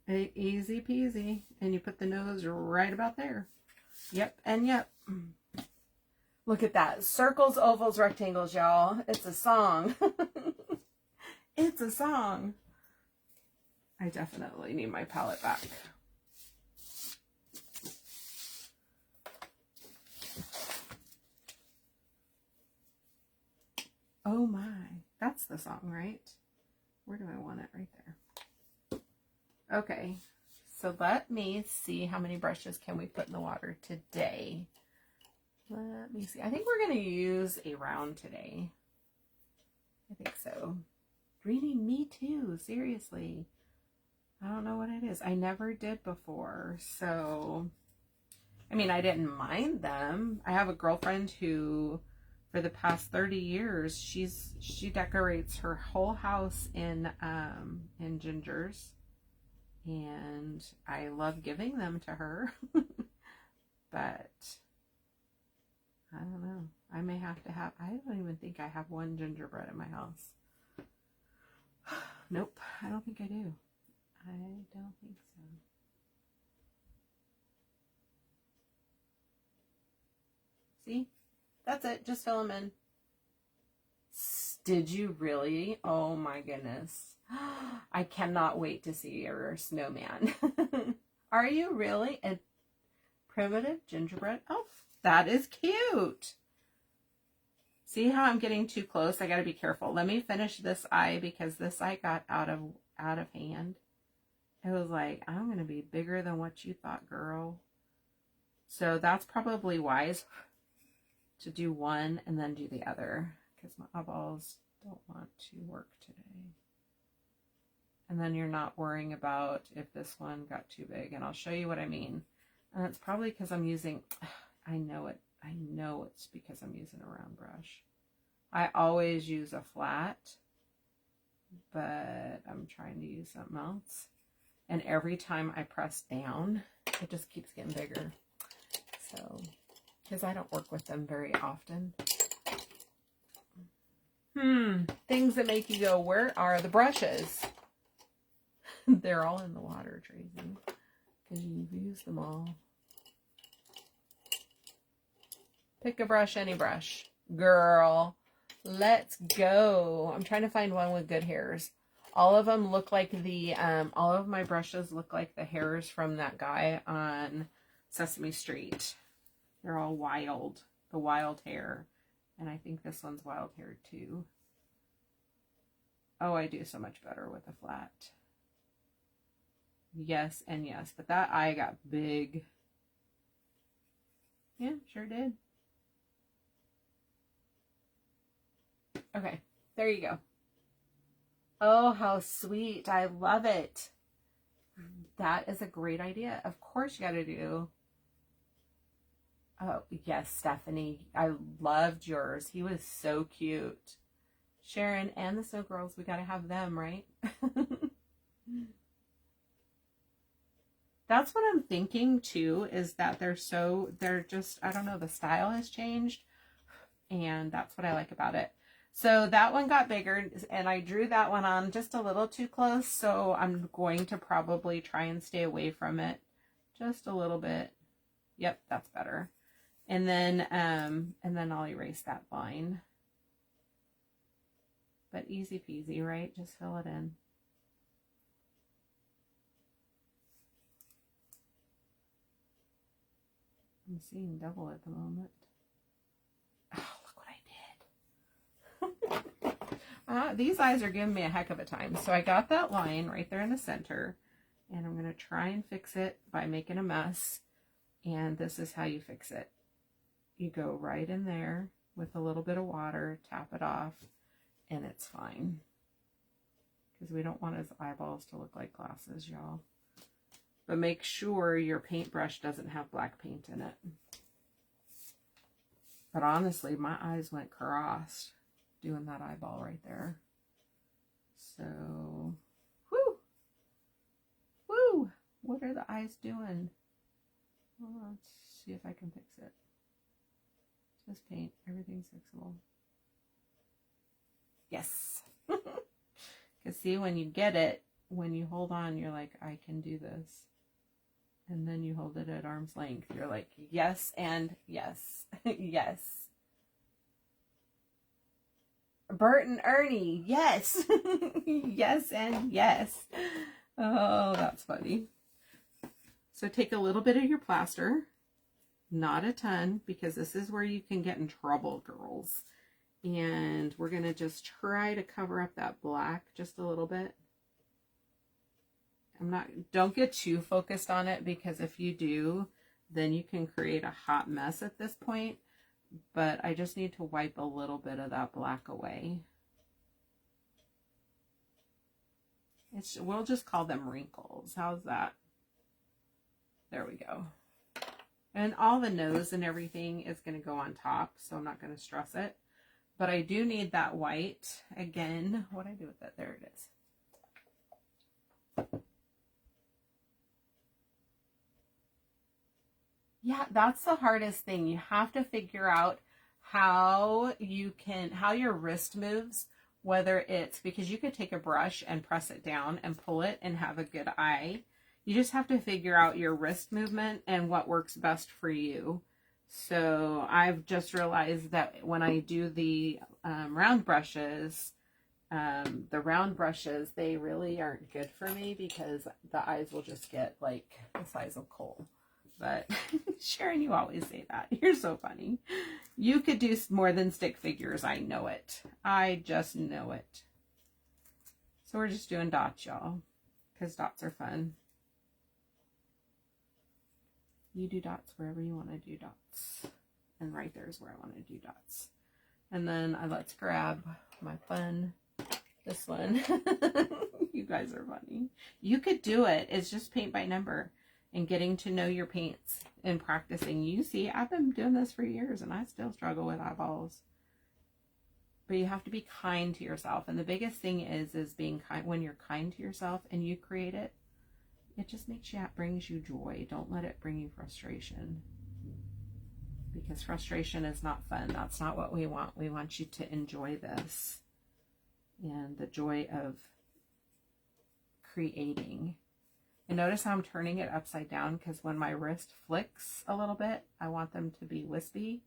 in. Easy peasy. And you put the nose right about there. Yep and yep. Look at that. Circles, ovals, rectangles, y'all. It's a song. It's a song. I definitely need my palette back. Oh my. That's the song, right? Where do I want it? Right there. Okay. So let me see how many brushes can we put in the water today. Let me see. I think we're going to use a round today. I think so. Reading me too. Seriously. I don't know what it is. I never did before. So, I mean, I didn't mind them. I have a girlfriend who, for the past 30 years, she decorates her whole house in gingers. And I love giving them to her. But I don't know. I may have to have, I don't even think I have one gingerbread in my house. Nope, I don't think I do. I don't think so. See? That's it. Just fill them in. Did you really? Oh my goodness. I cannot wait to see your snowman. Are you really? A primitive gingerbread? Oh, that is cute. See how I'm getting too close? I got to be careful. Let me finish this eye because this eye got out of hand. It was like, I'm going to be bigger than what you thought, girl. So that's probably wise to do one and then do the other, because my eyeballs don't want to work today. And then you're not worrying about if this one got too big. And I'll show you what I mean. And it's probably because I'm using, I know it's because I'm using a round brush. I always use a flat, but I'm trying to use something else. And every time I press down, it just keeps getting bigger. So, because I don't work with them very often. Things that make you go, where are the brushes? They're all in the water, Tracy, because you've used them all. Pick a brush, any brush. Girl, let's go. I'm trying to find one with good hairs. All of them look like the, all of my brushes look like the hairs from that guy on Sesame Street. They're all wild, the wild hair. And I think this one's wild hair too. Oh, I do so much better with a flat. Yes and yes, but that eye got big. Yeah, sure did. Okay, there you go. Oh, how sweet. I love it. That is a great idea. Of course you got to do. Oh, yes, Stephanie. I loved yours. He was so cute. Sharon and the Snow Girls, we got to have them, right? That's what I'm thinking too, is that they're just, I don't know, the style has changed. And that's what I like about it. So that one got bigger, and I drew that one on just a little too close. So I'm going to probably try and stay away from it just a little bit. Yep, that's better. And then I'll erase that line. But easy peasy, right? Just fill it in. I'm seeing double at the moment. Oh, look what I did. These eyes are giving me a heck of a time. So I got that line right there in the center, and I'm going to try and fix it by making a mess. And this is how you fix it. You go right in there with a little bit of water, tap it off, and it's fine. Because we don't want his eyeballs to look like glasses, y'all. But make sure your paintbrush doesn't have black paint in it. But honestly, my eyes went crossed doing that eyeball right there. So, whoo, what are the eyes doing? Well, let's see if I can fix it. Just paint, everything's fixable. Yes. Because see, when you get it, when you hold on, you're like, I can do this. And then you hold it at arm's length. You're like, yes and yes. Yes. Bert and Ernie, yes. Yes and yes. Oh, that's funny. So take a little bit of your plaster, not a ton, because this is where you can get in trouble, girls. And we're going to just try to cover up that black just a little bit. Don't get too focused on it, because if you do, then you can create a hot mess at this point. But I just need to wipe a little bit of that black away. We'll just call them wrinkles. How's that? There we go. And all the nose and everything is going to go on top, so I'm not going to stress it. But I do need that white. Again, what do I do with that? There it is. Yeah, that's the hardest thing. You have to figure out how your wrist moves, whether it's because you could take a brush and press it down and pull it and have a good eye. You just have to figure out your wrist movement and what works best for you. So I've just realized that when I do the round brushes, they really aren't good for me, because the eyes will just get like the size of coal. But Sharon, you always say that. You're so funny. You could do more than stick figures. I know it. I just know it. So we're just doing dots, y'all. because dots are fun. You do dots wherever you want to do dots. And right there is where I want to do dots. And then let's grab my fun, this one. You guys are funny. You could do it. It's just paint by number and getting to know your paints and practicing. You see, I've been doing this for years and I still struggle with eyeballs. But you have to be kind to yourself. And the biggest thing is being kind. When you're kind to yourself and you create it, it just brings you joy. Don't let it bring you frustration. Because frustration is not fun. That's not what we want. We want you to enjoy this. And the joy of creating. And notice how I'm turning it upside down, because when my wrist flicks a little bit, I want them to be wispy.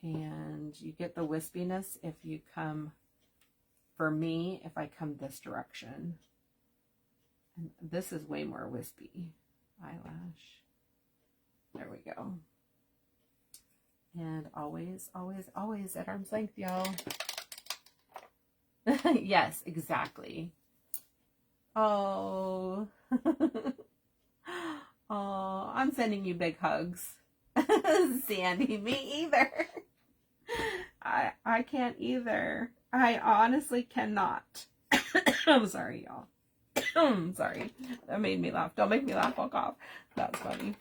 And you get the wispiness if you come, for me, if I come this direction. And this is way more wispy eyelash. There we go. And always, always, always at arm's length, y'all. Yes, exactly. Oh. Oh, I'm sending you big hugs. Sandy, me either. I can't either. I honestly cannot. I'm sorry, y'all. I'm sorry. That made me laugh. Don't make me laugh. I'll cough. That's funny.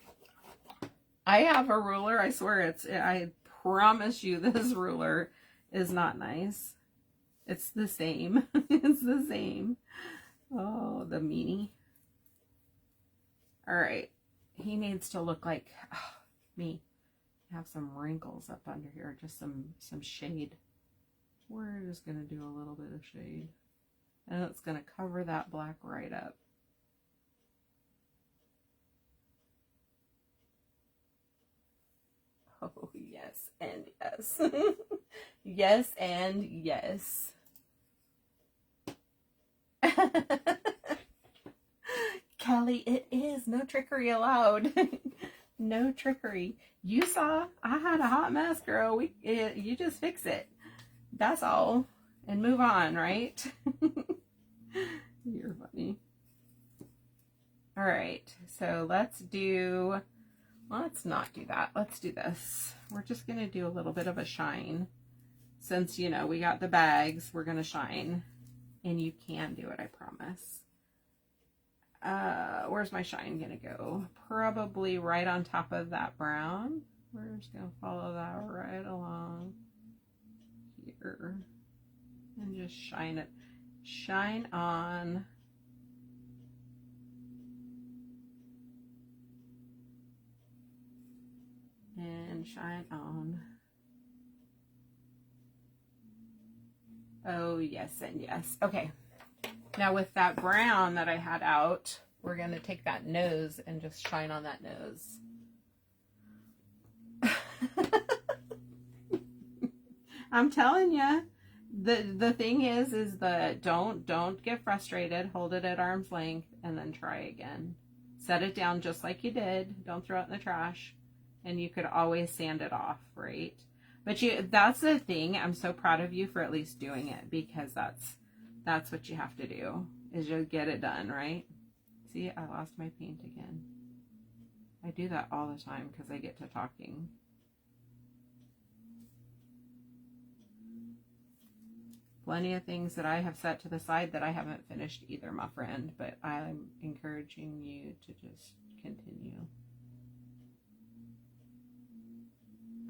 I have a ruler. I swear I promise you this ruler is not nice. It's the same. It's the same. Oh, the meanie. All right. He needs to look like me. Have some wrinkles up under here. Just some shade. We're just going to do a little bit of shade. And it's going to cover that black right up. Oh, yes and yes. Yes and yes. Kelly, it is. No trickery allowed. No trickery. You saw I had a hot mess, girl. You just fix it. That's all. And move on, right? You're funny. All right. So let's not do that. Let's do this. We're just going to do a little bit of a shine. Since, you know, we got the bags, we're going to shine. And you can do it, I promise. Where's my shine going to go? Probably right on top of that brown. We're just going to follow that right along here. And just shine it. Shine on. And shine on. Oh, yes and yes. Okay. Now with that brown that I had out, we're going to take that nose and just shine on that nose. I'm telling you, the thing is that don't get frustrated. Hold it at arm's length and then try again. Set it down just like you did. Don't throw it in the trash. And you could always sand it off, right? But that's the thing. I'm so proud of you for at least doing it, because that's what you have to do, is just get it done, right? See, I lost my paint again. I do that all the time because I get to talking. Plenty of things that I have set to the side that I haven't finished either, my friend, but I'm encouraging you to just continue.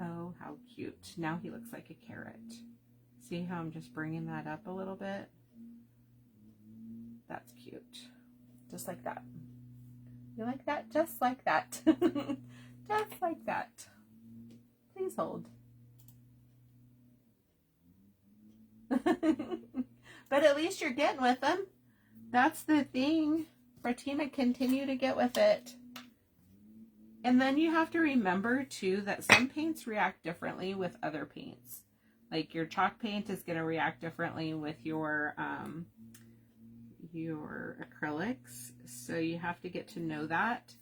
Oh, how cute. Now he looks like a carrot. See how I'm just bringing that up a little bit? That's cute. Just like that. You like that? Just like that. Just like that. Please hold. But at least you're getting with them. That's the thing. Fratina, continue to get with it. And then you have to remember too that some paints react differently with other paints. Like your chalk paint is going to react differently with your acrylics. So you have to get to know that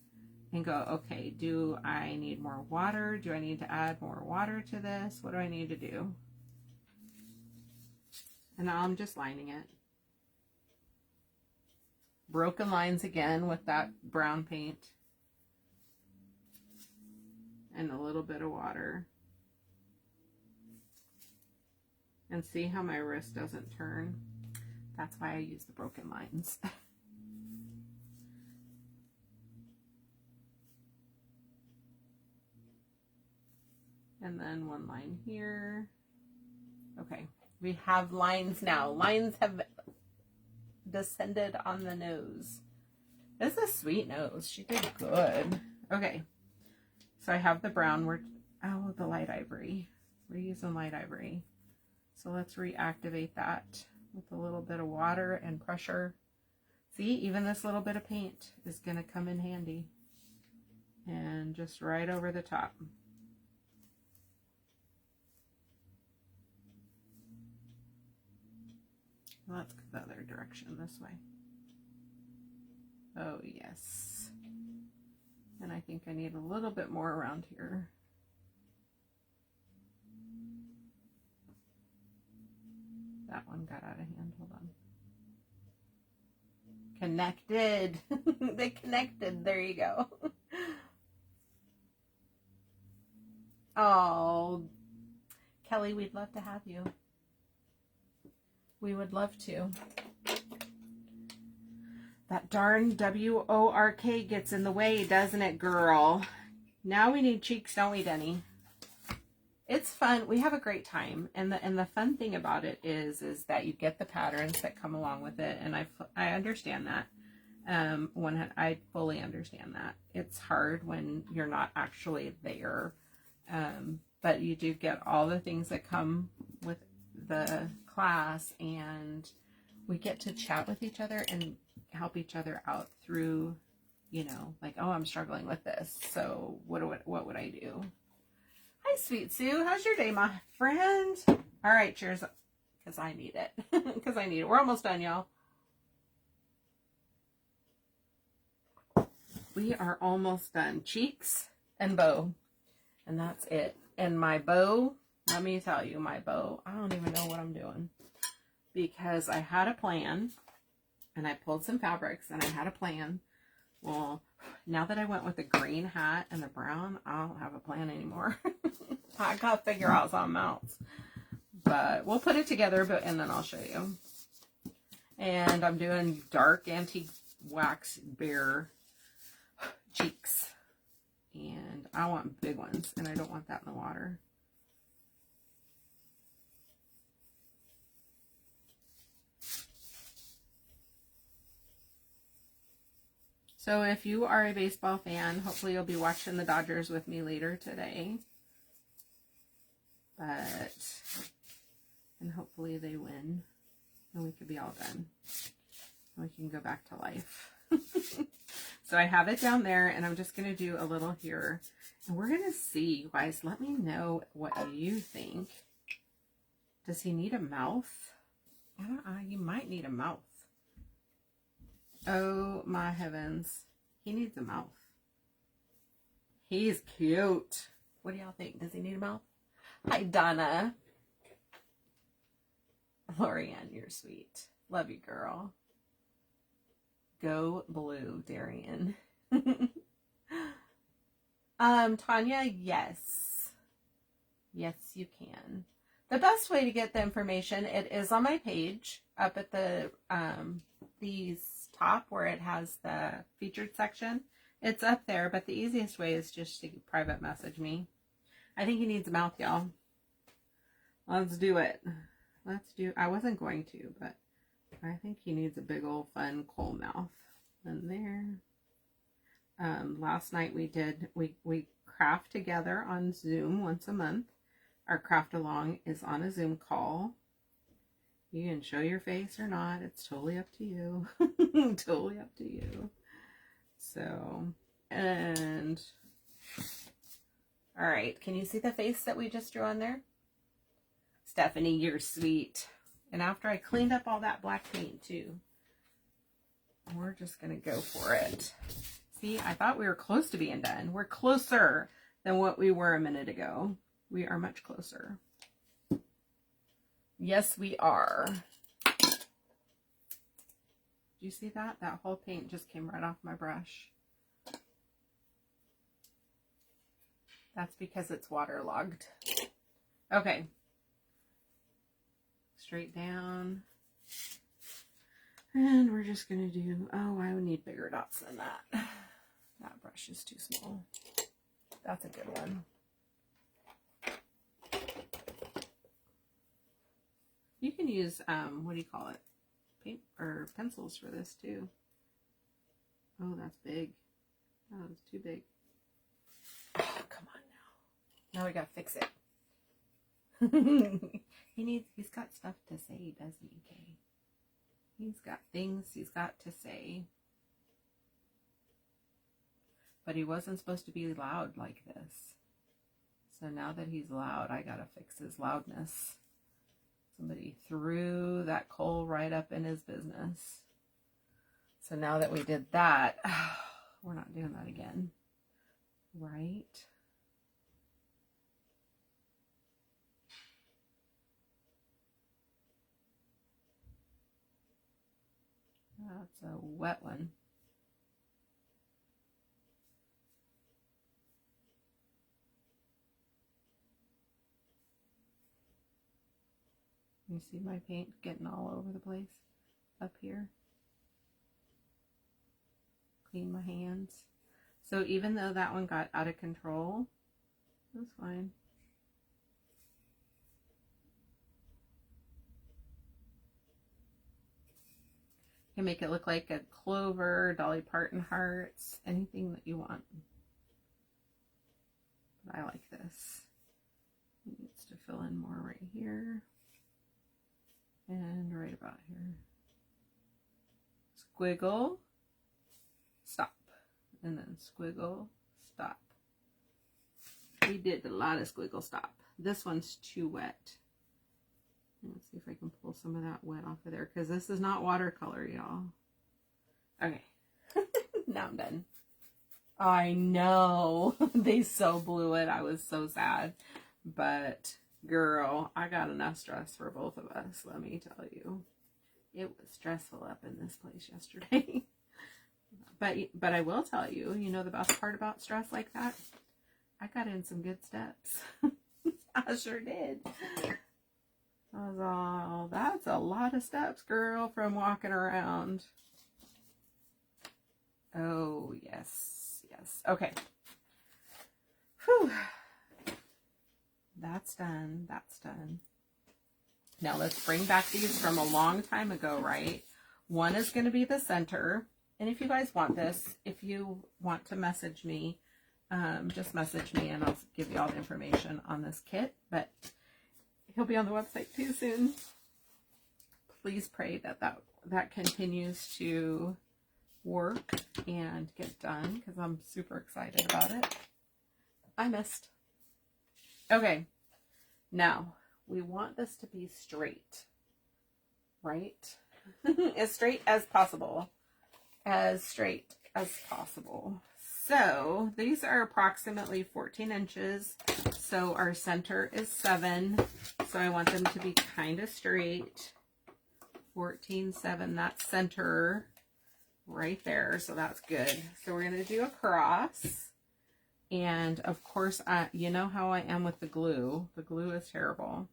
and go, okay, do I need more water? Do I need to add more water to this? What do I need to do? And now I'm just lining it. broken lines again with that brown paint. And a little bit of water. And see how my wrist doesn't turn? That's why I use the broken lines. And then one line here. Okay, we have lines now. Lines have descended on the nose. This is a sweet nose. She did good. Okay, so I have the brown. The light ivory. We're using light ivory. So let's reactivate that with a little bit of water and pressure. See, even this little bit of paint is going to come in handy. And just right over the top. Let's go the other direction, this way. Oh, yes. And I think I need a little bit more around here. That one got out of hand. Hold on. Connected. They connected. There you go. Oh, Kelly, we'd love to have you. We would love to. That darn WORK gets in the way, doesn't it, girl? Now we need cheeks, don't we, Denny? It's fun. We have a great time, and the fun thing about it is that you get the patterns that come along with it, and I understand that. I fully understand that. It's hard when you're not actually there, but you do get all the things that come with the class, and we get to chat with each other and help each other out through, you know, like, oh, I'm struggling with this, so what would I do? Hi, Sweet Sue. How's your day, my friend? All right, cheers, because I need it. Because I need it. We're almost done, y'all. We are almost done. Cheeks and bow. And that's it. And my bow, let me tell you, my bow, I don't even know what I'm doing. Because I had a plan, and I pulled some fabrics, and I had a plan. Well, now that I went with the green hat and the brown, I don't have a plan anymore. I gotta figure out something else. But we'll put it together, and then I'll show you. And I'm doing dark antique wax bear cheeks. And I want big ones, and I don't want that in the water. So if you are a baseball fan, hopefully you'll be watching the Dodgers with me later today. And hopefully they win, and we could be all done. And we can go back to life. So I have it down there, and I'm just going to do a little here. And we're going to see, you guys, let me know what you think. Does he need a mouth? I don't know, you might need a mouth. Oh my heavens. He needs a mouth. He's cute. What do y'all think? Does he need a mouth? Hi, Donna. Lorianne, you're sweet. Love you, girl. Go blue, Darian. Tanya, yes. Yes, you can. The best way to get the information, it is on my page up at the top where it has the featured section. It's up there, but the easiest way is just to private message me. I think he needs a mouth, y'all. Let's do it. I wasn't going to, but I think he needs a big old fun coal mouth. And there. Last night we craft together on Zoom once a month. Our craft along is on a Zoom call. You can show your face or not. It's totally up to you. Totally up to you. So, and all right. Can you see the face that we just drew on there? Stephanie, you're sweet. And after I cleaned up all that black paint too, we're just going to go for it. See, I thought we were close to being done. We're closer than what we were a minute ago. We are much closer. Yes, we are. Do you see that? That whole paint just came right off my brush. That's because it's waterlogged. Okay. Straight down. And we're just going to do, oh, I would need bigger dots than that. That brush is too small. That's a good one. You can use, what do you call it? Paint or pencils for this too. Oh, that's big. Oh, it's too big. Oh, come on now. Now we gotta fix it. He's got stuff to say, doesn't he, Kay? He's got things he's got to say. But he wasn't supposed to be loud like this. So now that he's loud, I gotta fix his loudness. Somebody threw that coal right up in his business. So now that we did that, we're not doing that again. Right? That's a wet one. You see my paint getting all over the place up here? Clean my hands. So even though that one got out of control, it was fine. You can make it look like a clover, Dolly Parton hearts, anything that you want. But I like this. It needs to fill in more right here. And right about here. Squiggle, stop. And then squiggle, stop. We did a lot of squiggle, stop. This one's too wet. Let's see if I can pull some of that wet off of there, because this is not watercolor, y'all. Okay. Now I'm done. I know. They so blew it. I was so sad. But girl, I got enough stress for both of us, let me tell you. It was stressful up in this place yesterday. But I will tell you, you know the best part about stress like that? I got in some good steps. I sure did. That's a lot of steps, girl, from walking around. Oh, yes, yes. Okay. Whew. That's done. That's done. Now let's bring back these from a long time ago, right? One is going to be the center. And if you guys want this, if you want to message me, just message me and I'll give you all the information on this kit. But he'll be on the website too soon. Please pray that continues to work and get done, because I'm super excited about it. I missed. Okay, now we want this to be straight, right? As straight as possible. As straight as possible. So these are approximately 14 inches. So our center is 7. So I want them to be kind of straight. 14, 7, that's center right there. So that's good. So we're going to do a cross. And of course, you know how I am with the glue. The glue is terrible.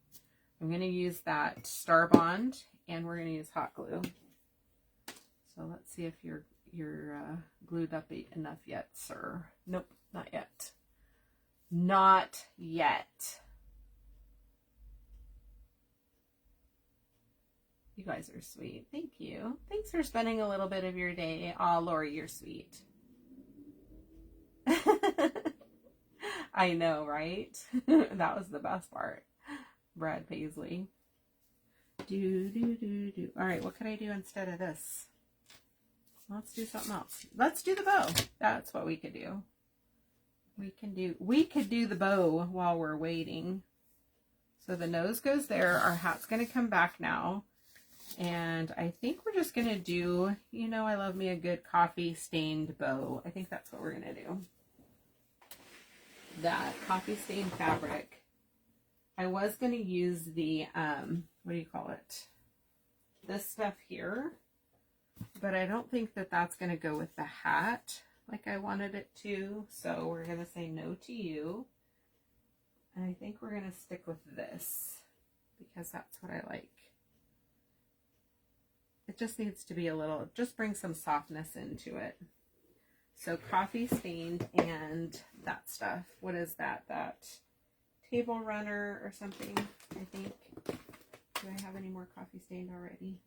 I'm going to use that Star Bond, and we're going to use hot glue. So let's see if you're glued up enough yet, sir. Nope, not yet. Not yet. You guys are sweet. Thank you. Thanks for spending a little bit of your day. Aw, Lori, you're sweet. I know, right? That was the best part. Brad Paisley. All right, what could I do instead of this? Let's do something else. Let's do the bow. That's what we could do. We could do the bow while we're waiting. So the nose goes there. Our hat's going to come back now. And I think we're just going to do, you know, I love me a good coffee stained bow. I think that's what we're going to do. That coffee stained fabric. I was going to use the, what do you call it? This stuff here. but I don't think that that's going to go with the hat like I wanted it to. So we're going to say no to you. And I think we're going to stick with this because that's what I like. It just needs to be a little, just bring some softness into it. So coffee stained and that stuff. What is that? That table runner or something, I think. Do I have any more coffee stained already?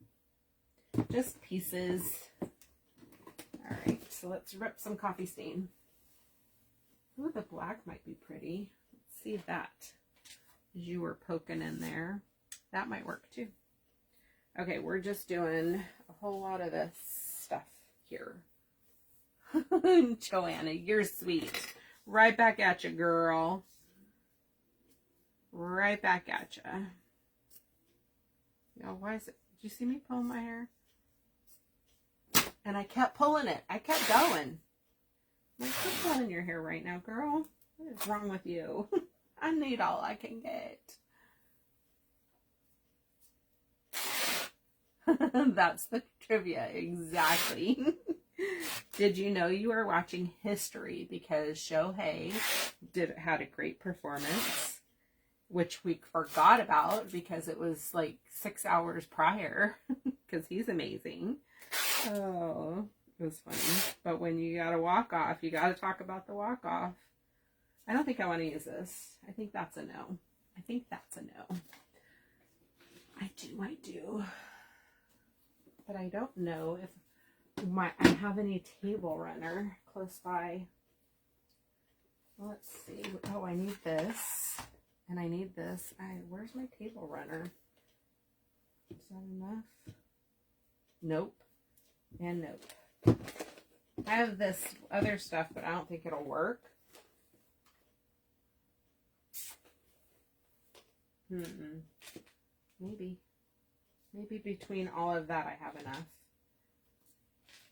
Just pieces. All right, so let's rip some coffee stain. Ooh, the black might be pretty. Let's see that. As you were poking in there. That might work too. Okay, we're just doing a whole lot of this stuff here. Joanna, you're sweet. Right back at you, girl. Right back at you. Yo, why is it? Did you see me pulling my hair? And I kept pulling it. I kept going. I'm like, quit pulling your hair right now, girl. What is wrong with you? I need all I can get. That's the trivia, exactly. Did you know you were watching history because Shohei had a great performance, which we forgot about because it was like 6 hours prior because he's amazing. Oh, it was funny. But when you got to walk off, you got to talk about the walk off. I don't think I want to use this. I think that's a no. I think that's a no. I do. But I don't know if I have any table runner close by. Let's see. Oh, I need this. And I need this. Where's my table runner? Is that enough? Nope. And nope. I have this other stuff, but I don't think it'll work. Maybe. Maybe between all of that I have enough.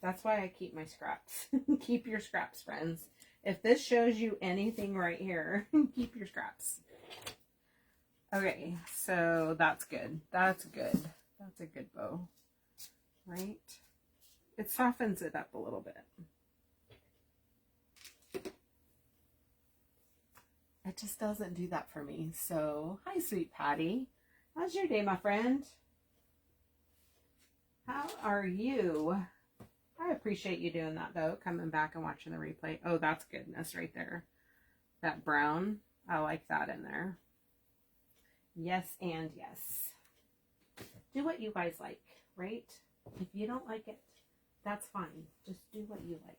That's why I keep my scraps. Keep your scraps, friends. If this shows you anything right here, keep your scraps. Okay, so that's good. That's good. That's a good bow. Right? It softens it up a little bit. It just doesn't do that for me. So, hi, sweet Patty. How's your day, my friend? How are you? I appreciate you doing that, though, coming back and watching the replay. Oh, that's goodness right there. That brown, I like that in there. Yes and yes. Do what you guys like, right? If you don't like it, that's fine. Just do what you like.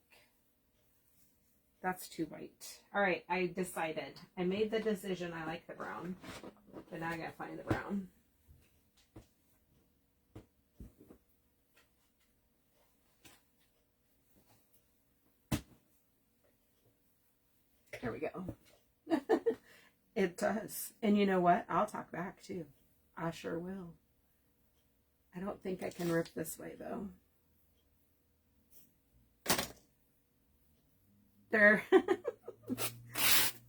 That's too white. All right, I decided. I made the decision. I like the brown, but now I gotta find the brown. There we go. It does. And you know what? I'll talk back too. I sure will. I don't think I can rip this way though. There.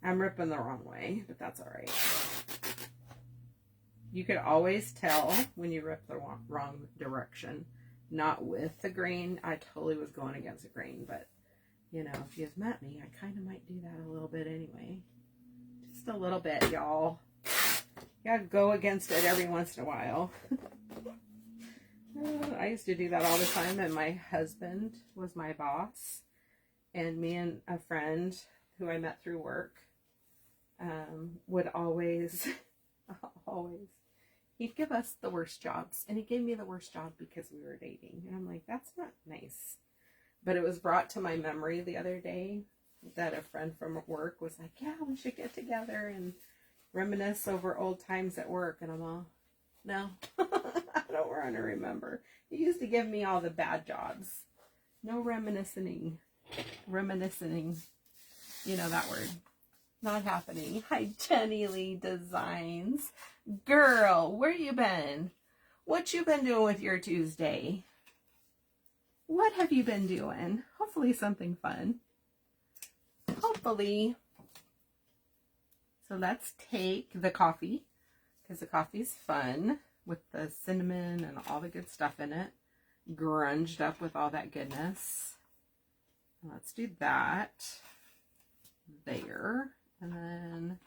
I'm ripping the wrong way, but that's all right. You could always tell when you rip the wrong direction. Not with the grain. I totally was going against the grain, but you know, if you've met me, I kind of might do that a little bit anyway. Just a little bit, y'all. You gotta go against it every once in a while. I used to do that all the time, and my husband was my boss. And me and a friend who I met through work would always, he'd give us the worst jobs. And he gave me the worst job because we were dating. And I'm like, that's not nice. But it was brought to my memory the other day that a friend from work was like, yeah, we should get together and reminisce over old times at work. And I'm all, no, I don't want to remember. He used to give me all the bad jobs. No reminiscing. You know that word. Not happening. Hi, Jenny Lee Designs. Girl, where you been? What you been doing with your Tuesday? What have you been doing? Hopefully something fun. Hopefully. So let's take the coffee, because the coffee's fun with the cinnamon and all the good stuff in it. grunged up with all that goodness. Let's do that there. And then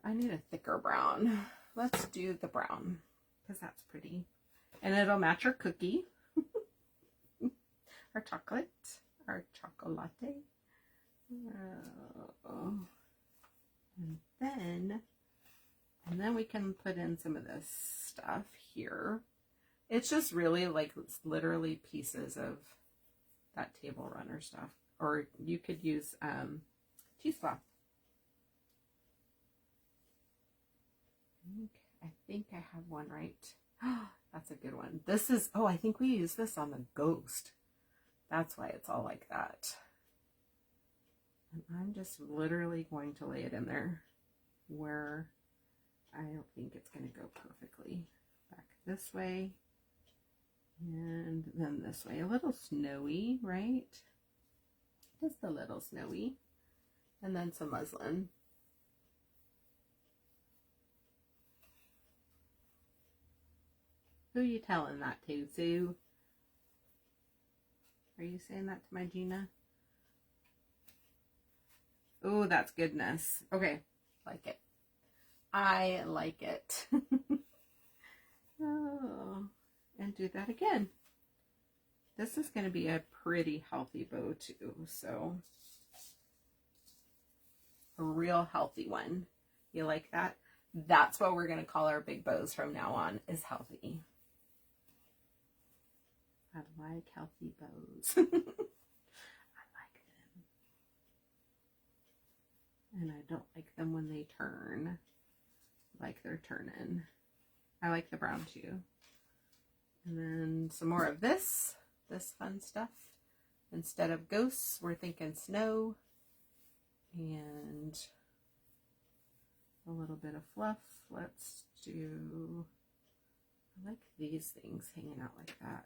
I need a thicker brown. Let's do the brown because that's pretty. And it'll match our cookie. Our chocolate. Our chocolate. And then we can put in some of this stuff here. It's just really like, it's literally pieces of that table runner stuff. Or you could use cheesecloth. I think I have one right. That's a good one. This is, oh, I think we use this on the ghost. That's why it's all like that. And I'm just literally going to lay it in there where I don't think it's going to go perfectly. Back this way. And then this way. A little snowy, right? Just a little snowy. And then some muslin. Who you telling that to, Sue? Are you saying that to my Gina? Oh, that's goodness. Okay, like it. I like it. Oh, and do that again. This is going to be a pretty healthy bow too, so a real healthy one. You like that? That's what we're going to call our big bows from now on, is healthy. I like healthy bows. I like them. And I don't like them when they turn like they're turning. I like the brown too. And then some more of this fun stuff. Instead of ghosts, we're thinking snow. And a little bit of fluff. Let's do, I like these things hanging out like that.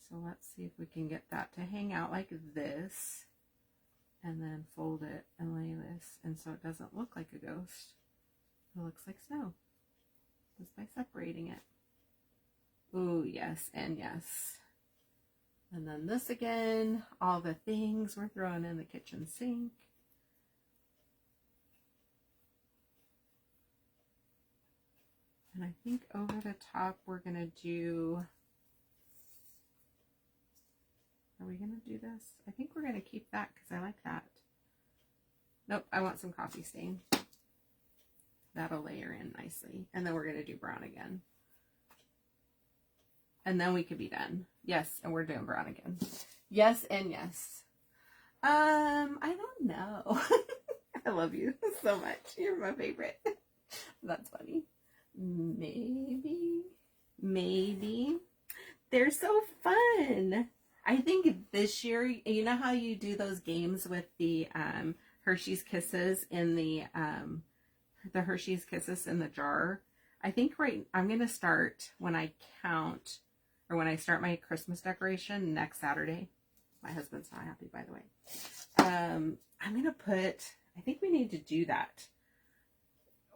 So let's see if we can get that to hang out like this, and then fold it and lay this, and so it doesn't look like a ghost. It looks like snow, just by separating it. Ooh, yes, and yes. And then this again, all the things we're throwing in the kitchen sink. And I think over the top we're gonna do, are we going to do this? I think we're going to keep that because I like that. Nope, I want some coffee stain. That'll layer in nicely. And then we're going to do brown again. And then we could be done. Yes, and we're doing brown again. Yes and yes. I don't know. I love you so much. You're my favorite. That's funny. Maybe. They're so fun. I think this year, you know how you do those games with the Hershey's Kisses in the Hershey's Kisses in the jar? I think I'm going to start when I count, or when I start my Christmas decoration next Saturday. My husband's not happy, by the way. I'm going to put, I think we need to do that.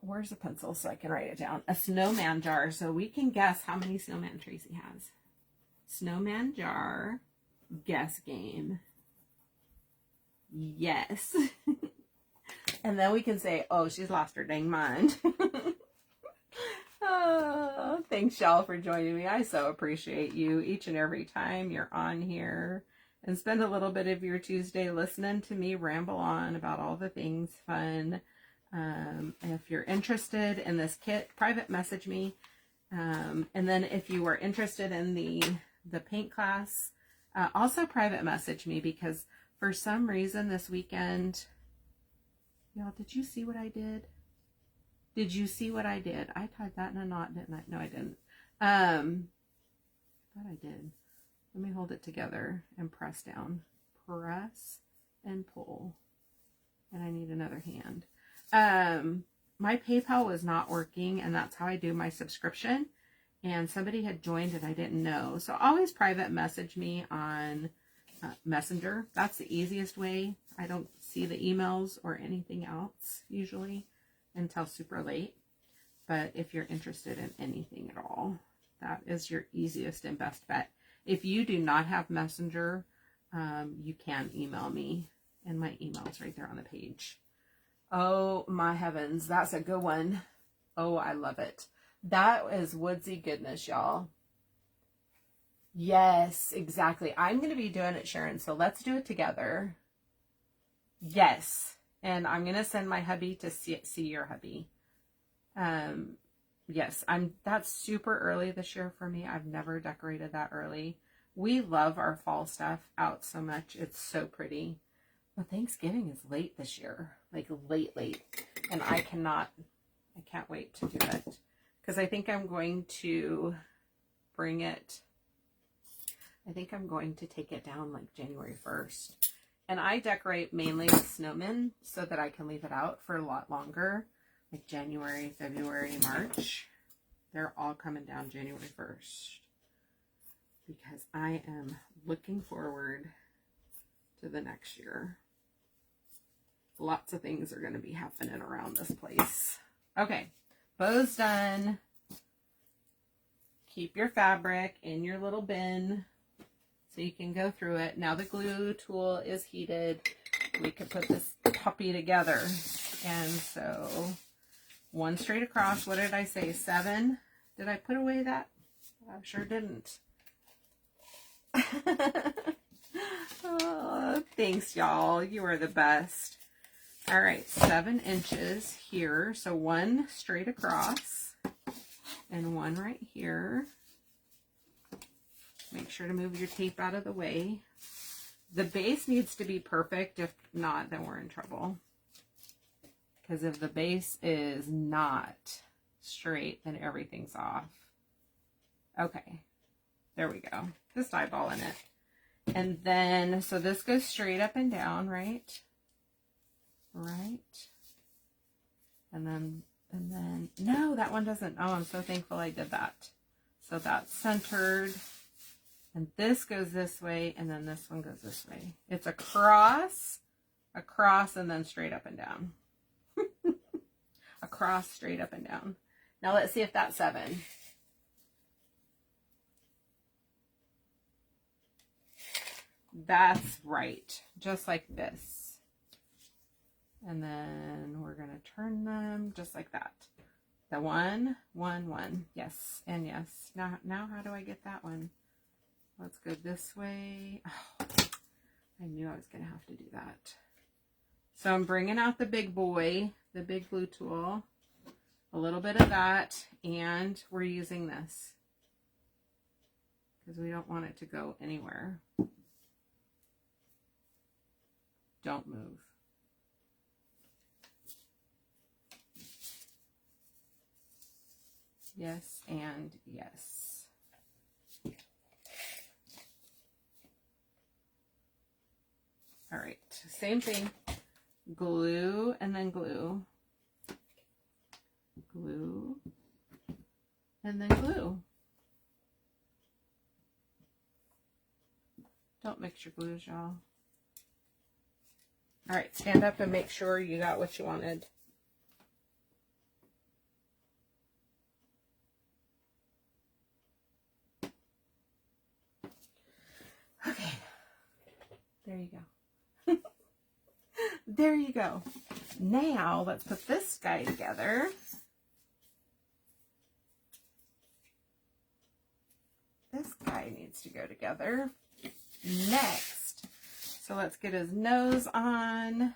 Where's the pencil so I can write it down? A snowman jar, so we can guess how many snowman Traci has. Snowman jar. Guess game. Yes. And then we can say, oh, she's lost her dang mind. Oh, thanks, y'all, for joining me. I so appreciate you each and every time you're on here. And spend a little bit of your Tuesday listening to me ramble on about all the things fun. If you're interested in this kit, private message me. And then if you are interested in the paint class, also private message me, because for some reason this weekend, y'all, did you see what I did? Did you see what I did? I tied that in a knot, didn't I? No, I didn't. I thought I did. Let me hold it together and press down. Press and pull. And I need another hand. My PayPal was not working, and that's how I do my subscription. And somebody had joined and I didn't know. So always private message me on Messenger. That's the easiest way. I don't see the emails or anything else usually until super late. But if you're interested in anything at all, That is your easiest and best bet. If you do not have Messenger, you can email me, and my email is right there on the page. Oh my heavens, that's a good one. Oh, I love it. That is woodsy goodness, y'all. Yes, exactly. I'm going to be doing it, Sharon, so let's do it together. Yes, and I'm going to send my hubby to see your hubby. Yes, that's super early this year for me. I've never decorated that early. We love our fall stuff out so much. It's so pretty. But Thanksgiving is late this year, like late. And I can't wait to do it. Because I think I'm going to bring it, I think I'm going to take it down like January 1st. And I decorate mainly with snowmen so that I can leave it out for a lot longer. Like January, February, March. They're all coming down January 1st. Because I am looking forward to the next year. Lots of things are going to be happening around this place. Okay, bow's done. Keep your fabric in your little bin so you can go through it. Now the glue tool is heated. We could put this puppy together. And so 1 straight across. What did I say? 7? Did I put away that? I sure didn't. Oh, thanks, y'all. You are the best. All right, 7 inches here. So 1 straight across and 1 right here. Make sure to move your tape out of the way. The base needs to be perfect. If not, then we're in trouble. Because if the base is not straight, then everything's off. Okay, there we go. Just eyeballing it. And then, so this goes straight up and down, right? Right. And then, no, that one doesn't. Oh, I'm so thankful I did that. So that's centered. And this goes this way, and then this one goes this way. It's a cross, and then straight up and down. A cross, straight up and down. Now let's see if that's 7. That's right. Just like this. And then we're going to turn them just like that. The 1, 1, 1. Yes, and yes. Now how do I get that one? Let's go this way. Oh, I knew I was going to have to do that. So I'm bringing out the big boy, the big glue tool. A little bit of that, and we're using this because we don't want it to go anywhere. Don't move. Yes, and yes. All right, same thing. Glue and then glue. Glue and then glue. Don't mix your glues, y'all. All right, stand up and make sure you got what you wanted. Okay, there you go. There you go. Now let's put this guy together. This guy needs to go together next. So let's get his nose on.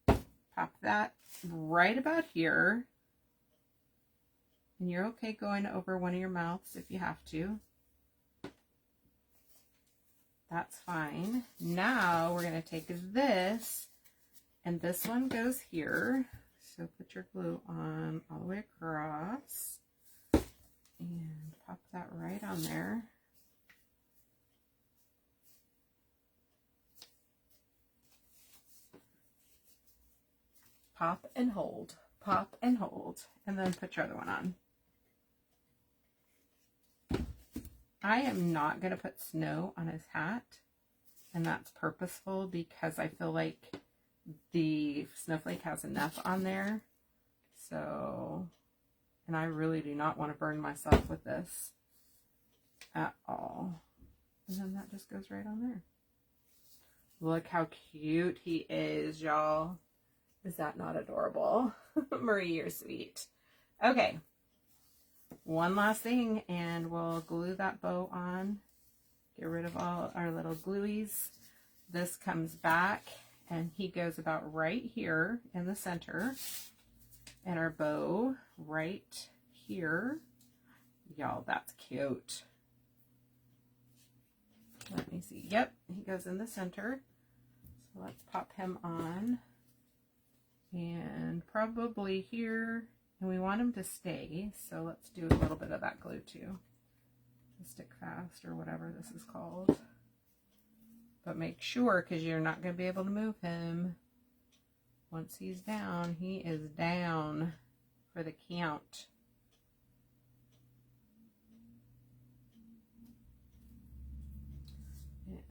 Pop that right about here. And you're okay going over one of your mouths if you have to. That's fine. Now we're going to take this, and this one goes here. So put your glue on all the way across. And pop that right on there. Pop and hold, and then put your other one on. I am not going to put snow on his hat, and that's purposeful because I feel like the snowflake has enough on there. So, And I really do not want to burn myself with this at all. And then that just goes right on there. Look how cute he is, y'all. Is that not adorable? Marie, you're sweet. Okay. One last thing, and we'll glue that bow on. Get rid of all our little glueies. This comes back, and he goes about right here in the center. And our bow right here. Y'all, that's cute. Let me see. Yep, he goes in the center. So let's pop him on. And probably here. And we want him to stay. So let's do a little bit of that glue too. To stick fast or whatever this is called. But make sure, because you're not going to be able to move him. Once he's down, he is down for the count.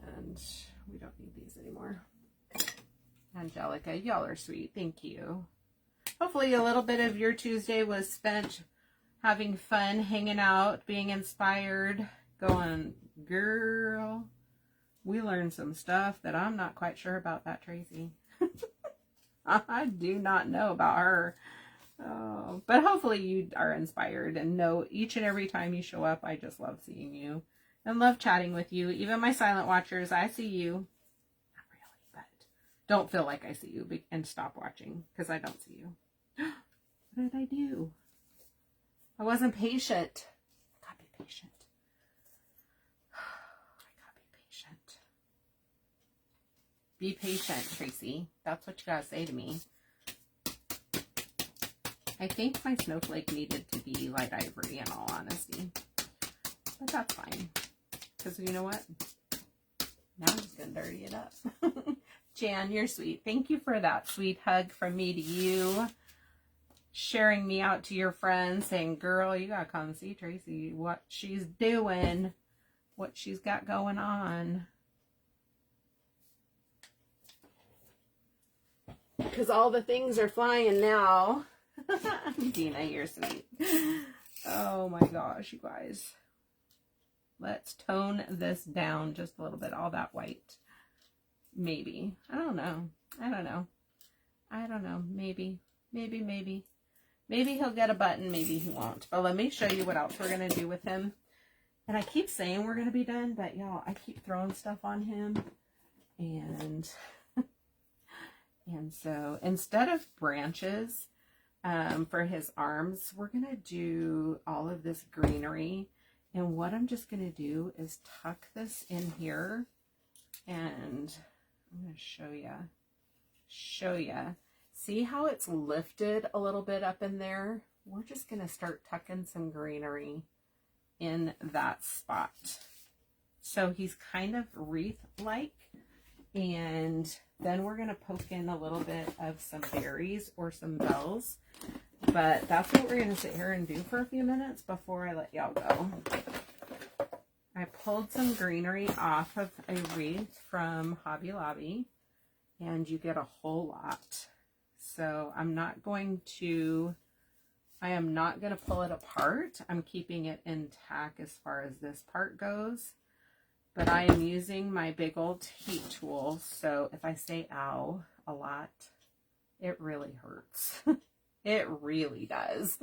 And we don't need these anymore. Angelica, y'all are sweet. Thank you. Hopefully a little bit of your Tuesday was spent having fun, hanging out, being inspired, going, girl, we learned some stuff that I'm not quite sure about that Traci. I do not know about her. Oh, but hopefully you are inspired and know each and every time you show up, I just love seeing you and love chatting with you. Even my silent watchers, I see you. Not really, but don't feel like I see you and stop watching because I don't see you. What did I do? I wasn't patient. I gotta be patient. I gotta be patient. Be patient, Traci. That's what you gotta say to me. I think my snowflake needed to be light ivory in all honesty. But that's fine. Because you know what? Now I'm just going to dirty it up. Jan, you're sweet. Thank you for that sweet hug from me to you. Sharing me out to your friends. Saying, girl, you got to come see Traci. What she's doing. What she's got going on. Because all the things are flying now. Dina, you're sweet. Oh my gosh, you guys. Let's tone this down just a little bit. All that white. Maybe. I don't know. I don't know. I don't know. Maybe. Maybe. Maybe he'll get a button. Maybe he won't. But let me show you what else we're going to do with him. And I keep saying we're going to be done. But y'all, I keep throwing stuff on him. And so instead of branches for his arms, we're going to do all of this greenery. And what I'm just going to do is tuck this in here. And I'm going to show you. See how it's lifted a little bit up in there? We're just going to start tucking some greenery in that spot. So he's kind of wreath-like. And then we're going to poke in a little bit of some berries or some bells. But that's what we're going to sit here and do for a few minutes before I let y'all go. I pulled some greenery off of a wreath from Hobby Lobby. And you get a whole lot. So I am not going to pull it apart. I'm keeping it intact as far as this part goes. But I am using my big old heat tool. So if I say ow a lot, it really hurts. It really does.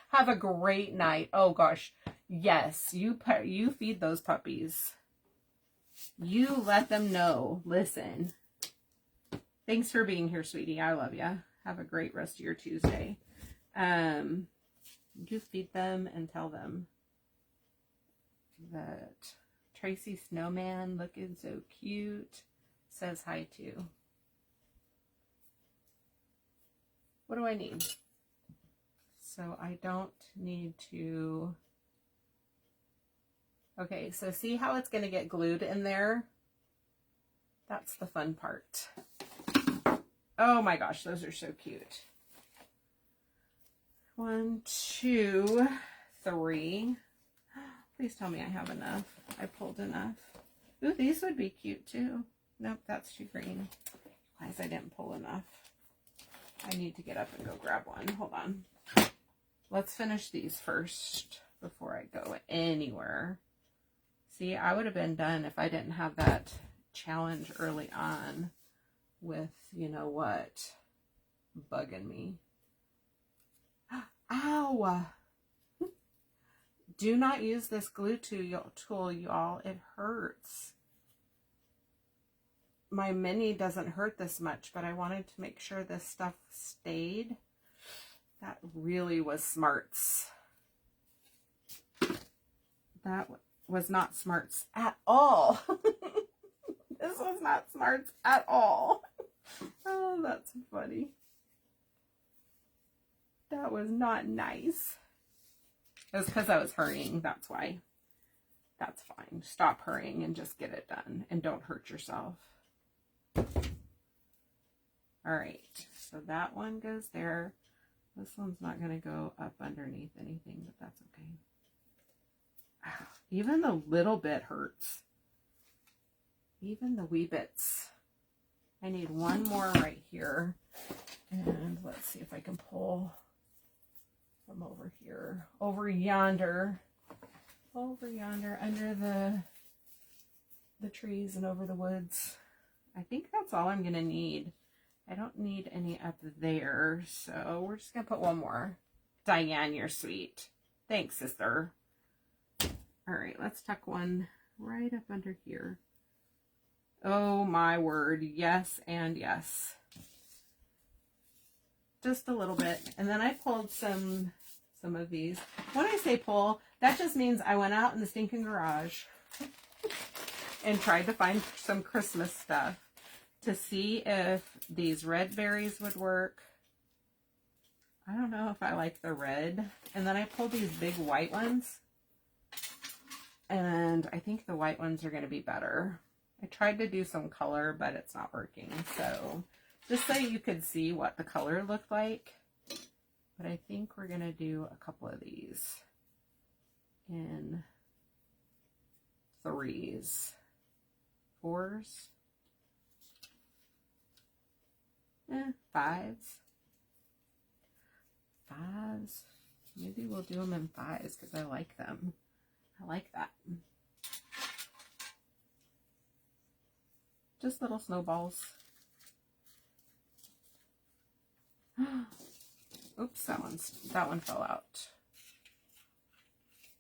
Have a great night. Oh gosh. Yes, you feed those puppies. You let them know. Listen. Thanks for being here, sweetie. I love you. Have a great rest of your Tuesday. You feed them and tell them that Traci Snowman, looking so cute, says hi too. What do I need? So I don't need to... Okay, so see how it's going to get glued in there? That's the fun part. Oh my gosh, those are so cute. 1, 2, 3. Please tell me I have enough. I pulled enough. Ooh, these would be cute too. Nope, that's too green. Guys, I didn't pull enough. I need to get up and go grab one. Hold on. let's finish these first before I go anywhere. See, I would have been done if I didn't have that challenge early on with, you know what, bugging me. Ow! Do not use this glue tool, y'all. It hurts. My mini doesn't hurt this much, but I wanted to make sure this stuff stayed. That really was smarts. That was not smarts at all. This was not smarts at all. Oh, that's funny. That was not nice. It was because I was hurrying. That's why. That's fine. Stop hurrying and just get it done. And don't hurt yourself. All right. So that one goes there. This one's not going to go up underneath anything, but that's okay. Ow, even the little bit hurts. Even the wee bits. I need one more right here. And let's see if I can pull from over here. Over yonder. Over yonder under the trees and over the woods. I think that's all I'm going to need. I don't need any up there, so we're just going to put one more. Diane, you're sweet. Thanks, sister. All right, let's tuck one right up under here. Oh, my word. Yes and yes. Just a little bit. And then I pulled some of these. When I say pull, that just means I went out in the stinking garage and tried to find some Christmas stuff to see if these red berries would work. I don't know if I like the red. And then I pulled these big white ones. And I think the white ones are going to be better. I tried to do some color, but it's not working. So just so you could see what the color looked like. But I think we're going to do a couple of these in 3s, 4s. 5s. 5s. Maybe we'll do them in 5s because I like them. I like that. Just little snowballs. Oops, that one fell out.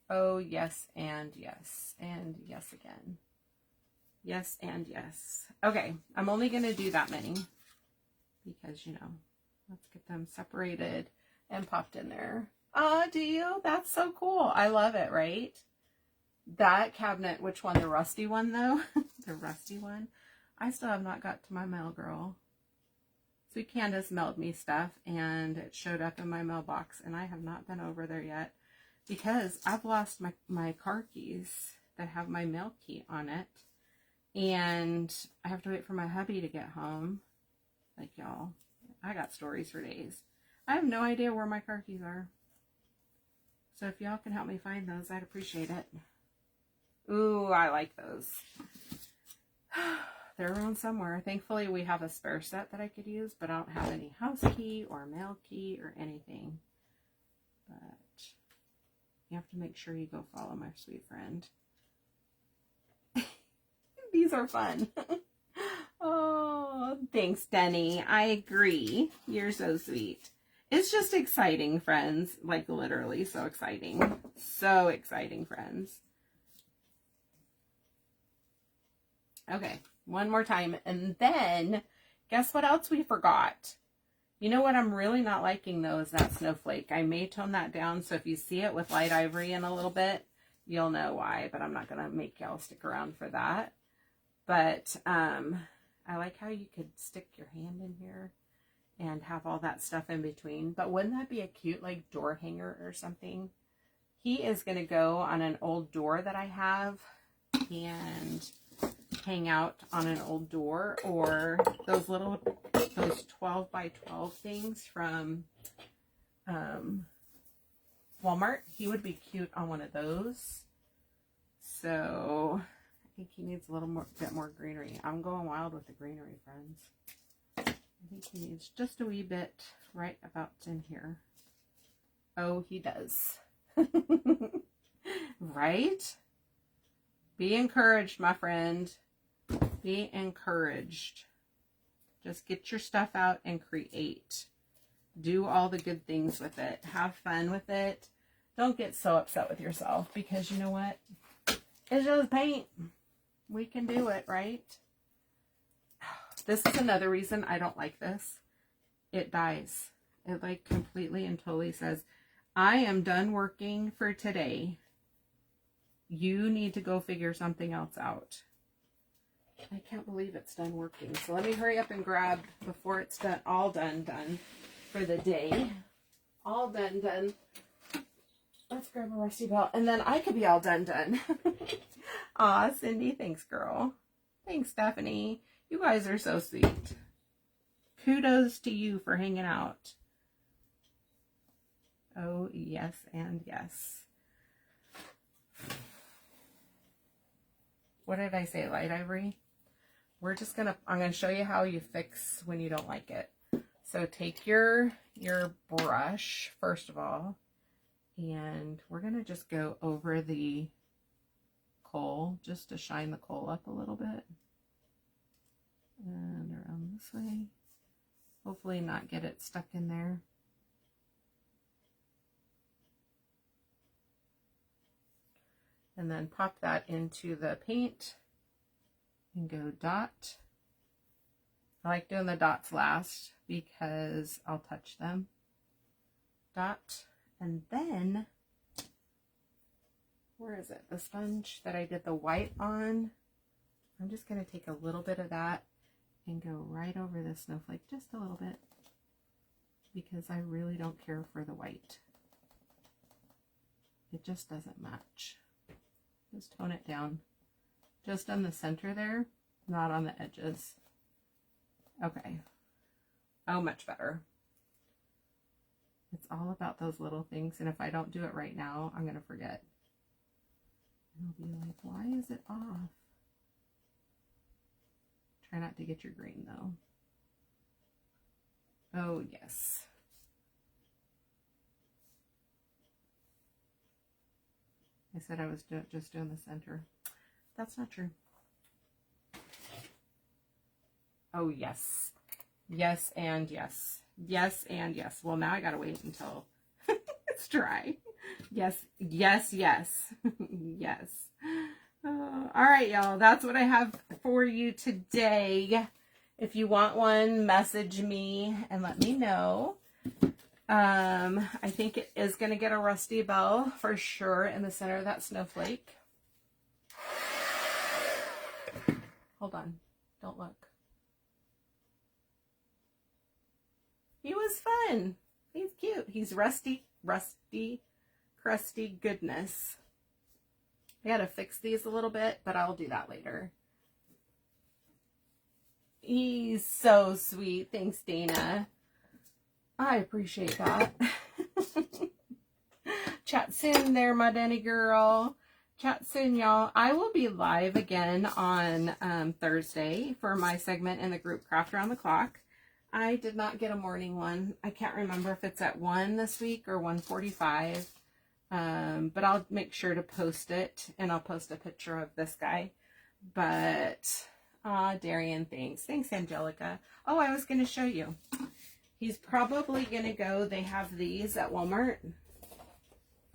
Oh, yes, and yes, and yes again. Yes, and yes. Okay, I'm only going to do that many. Because, you know, let's get them separated and popped in there. Oh, do you? That's so cool. I love it, right? That cabinet, which one? The rusty one, though? The rusty one. I still have not got to my mail, girl. Sweet Candace mailed me stuff, and it showed up in my mailbox, and I have not been over there yet because I've lost my car keys that have my mail key on it, and I have to wait for my hubby to get home. Like, y'all, I got stories for days. I have no idea where my car keys are. So if y'all can help me find those, I'd appreciate it. Ooh, I like those. They're around somewhere. Thankfully, we have a spare set that I could use, but I don't have any house key or mail key or anything. But you have to make sure you go follow my sweet friend. These are fun. Oh, thanks, Denny. I agree. You're so sweet. It's just exciting, friends. Like, literally so exciting. So exciting, friends. Okay, one more time. And then, guess what else we forgot? You know what I'm really not liking, though, is that snowflake. I may tone that down, so if you see it with light ivory in a little bit, you'll know why. But I'm not going to make y'all stick around for that. But, I like how you could stick your hand in here and have all that stuff in between. But wouldn't that be a cute, like, door hanger or something? He is going to go on an old door that I have and hang out on an old door, or those 12 by 12 things from Walmart. He would be cute on one of those. So I think he needs a bit more greenery. I'm going wild with the greenery, friends. I think he needs just a wee bit right about in here. Oh, he does. Right? Be encouraged, my friend. Be encouraged. Just get your stuff out and create. Do all the good things with it. Have fun with it. Don't get so upset with yourself, because you know what? It's just paint. We can do it, right? This is another reason I don't like this. It dies. It like completely and totally says, I am done working for today. You need to go figure something else out. I can't believe it's done working. So let me hurry up and grab before it's done, all done for the day. All done. Let's grab a rusty belt, and then I could be all done. Aw, Cindy, thanks, girl. Thanks, Stephanie. You guys are so sweet. Kudos to you for hanging out. Oh, yes and yes. What did I say, light ivory? I'm gonna show you how you fix when you don't like it. So take your brush, first of all, and we're gonna just go over the coal, just to shine the coal up a little bit. And around this way. Hopefully not get it stuck in there. And then pop that into the paint and go dot. I like doing the dots last because I'll touch them. Dot. And then, where is it? The sponge that I did the white on. I'm just going to take a little bit of that and go right over the snowflake, just a little bit, because I really don't care for the white. It just doesn't match. Just tone it down. Just on the center there, not on the edges. Okay. Oh, much better. It's all about those little things, and if I don't do it right now, I'm going to forget. And I'll be like, why is it off? Try not to get your green, though. Oh, yes. I said I was just doing the center. That's not true. Oh, yes. Yes and yes. Yes and yes. Well, now I gotta wait until it's dry. Yes, yes, yes. Yes. All right, y'all. That's what I have for you today. If you want one, message me and let me know. I think it is going to get a rusty bell for sure in the center of that snowflake. Hold on. Don't look. He was fun. He's cute. He's rusty, crusty goodness. I gotta fix these a little bit, but I'll do that later. He's so sweet. Thanks, Dana. I appreciate that. Chat soon there, my Denny girl. Chat soon, y'all. I will be live again on Thursday for my segment in the group Craft Around the Clock. I did not get a morning one. I can't remember if it's at 1 this week or 1:45. But I'll make sure to post it, and I'll post a picture of this guy. But, Darian, thanks. Thanks, Angelica. Oh, I was going to show you. He's probably going to go, they have these at Walmart.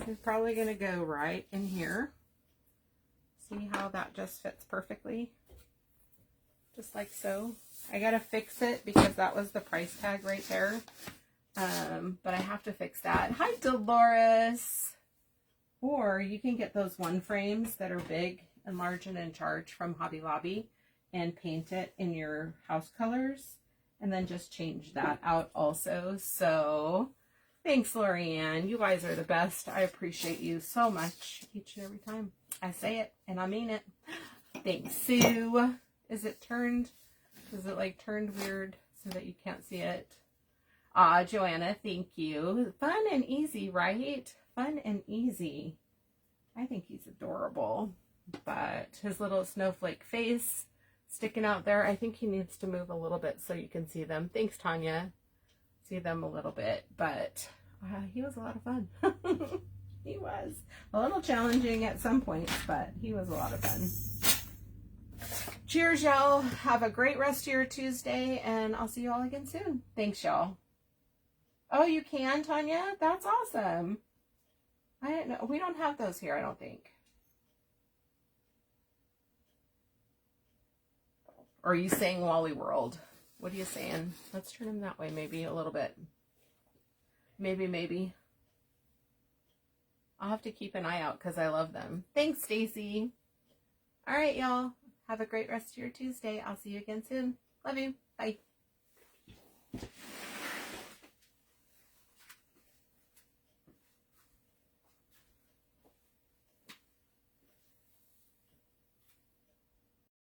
He's probably going to go right in here. See how that just fits perfectly? Just like so. I got to fix it because that was the price tag right there. But I have to fix that. Hi, Dolores. Or you can get those one frames that are big and large and in charge from Hobby Lobby and paint it in your house colors and then just change that out also. So thanks, Lorianne. You guys are the best. I appreciate you so much each and every time. I say it and I mean it. Thanks, Sue. Is it turned? Is it like turned weird so that you can't see it? Joanna, thank you. Fun and easy, right? Fun and easy. I think he's adorable. But his little snowflake face sticking out there, I think he needs to move a little bit so you can see them. Thanks, Tanya. See them a little bit. But He was a lot of fun. He was a little challenging at some points, but he was a lot of fun. Cheers, y'all. Have a great rest of your Tuesday, and I'll see you all again soon. Thanks, y'all. Oh, you can, Tanya? That's awesome. I didn't know. We don't have those here, I don't think. Or are you saying Wally World? What are you saying? Let's turn him that way, maybe a little bit. Maybe. I'll have to keep an eye out because I love them. Thanks, Stacy. All right, y'all. Have a great rest of your Tuesday. I'll see you again soon. Love you. Bye.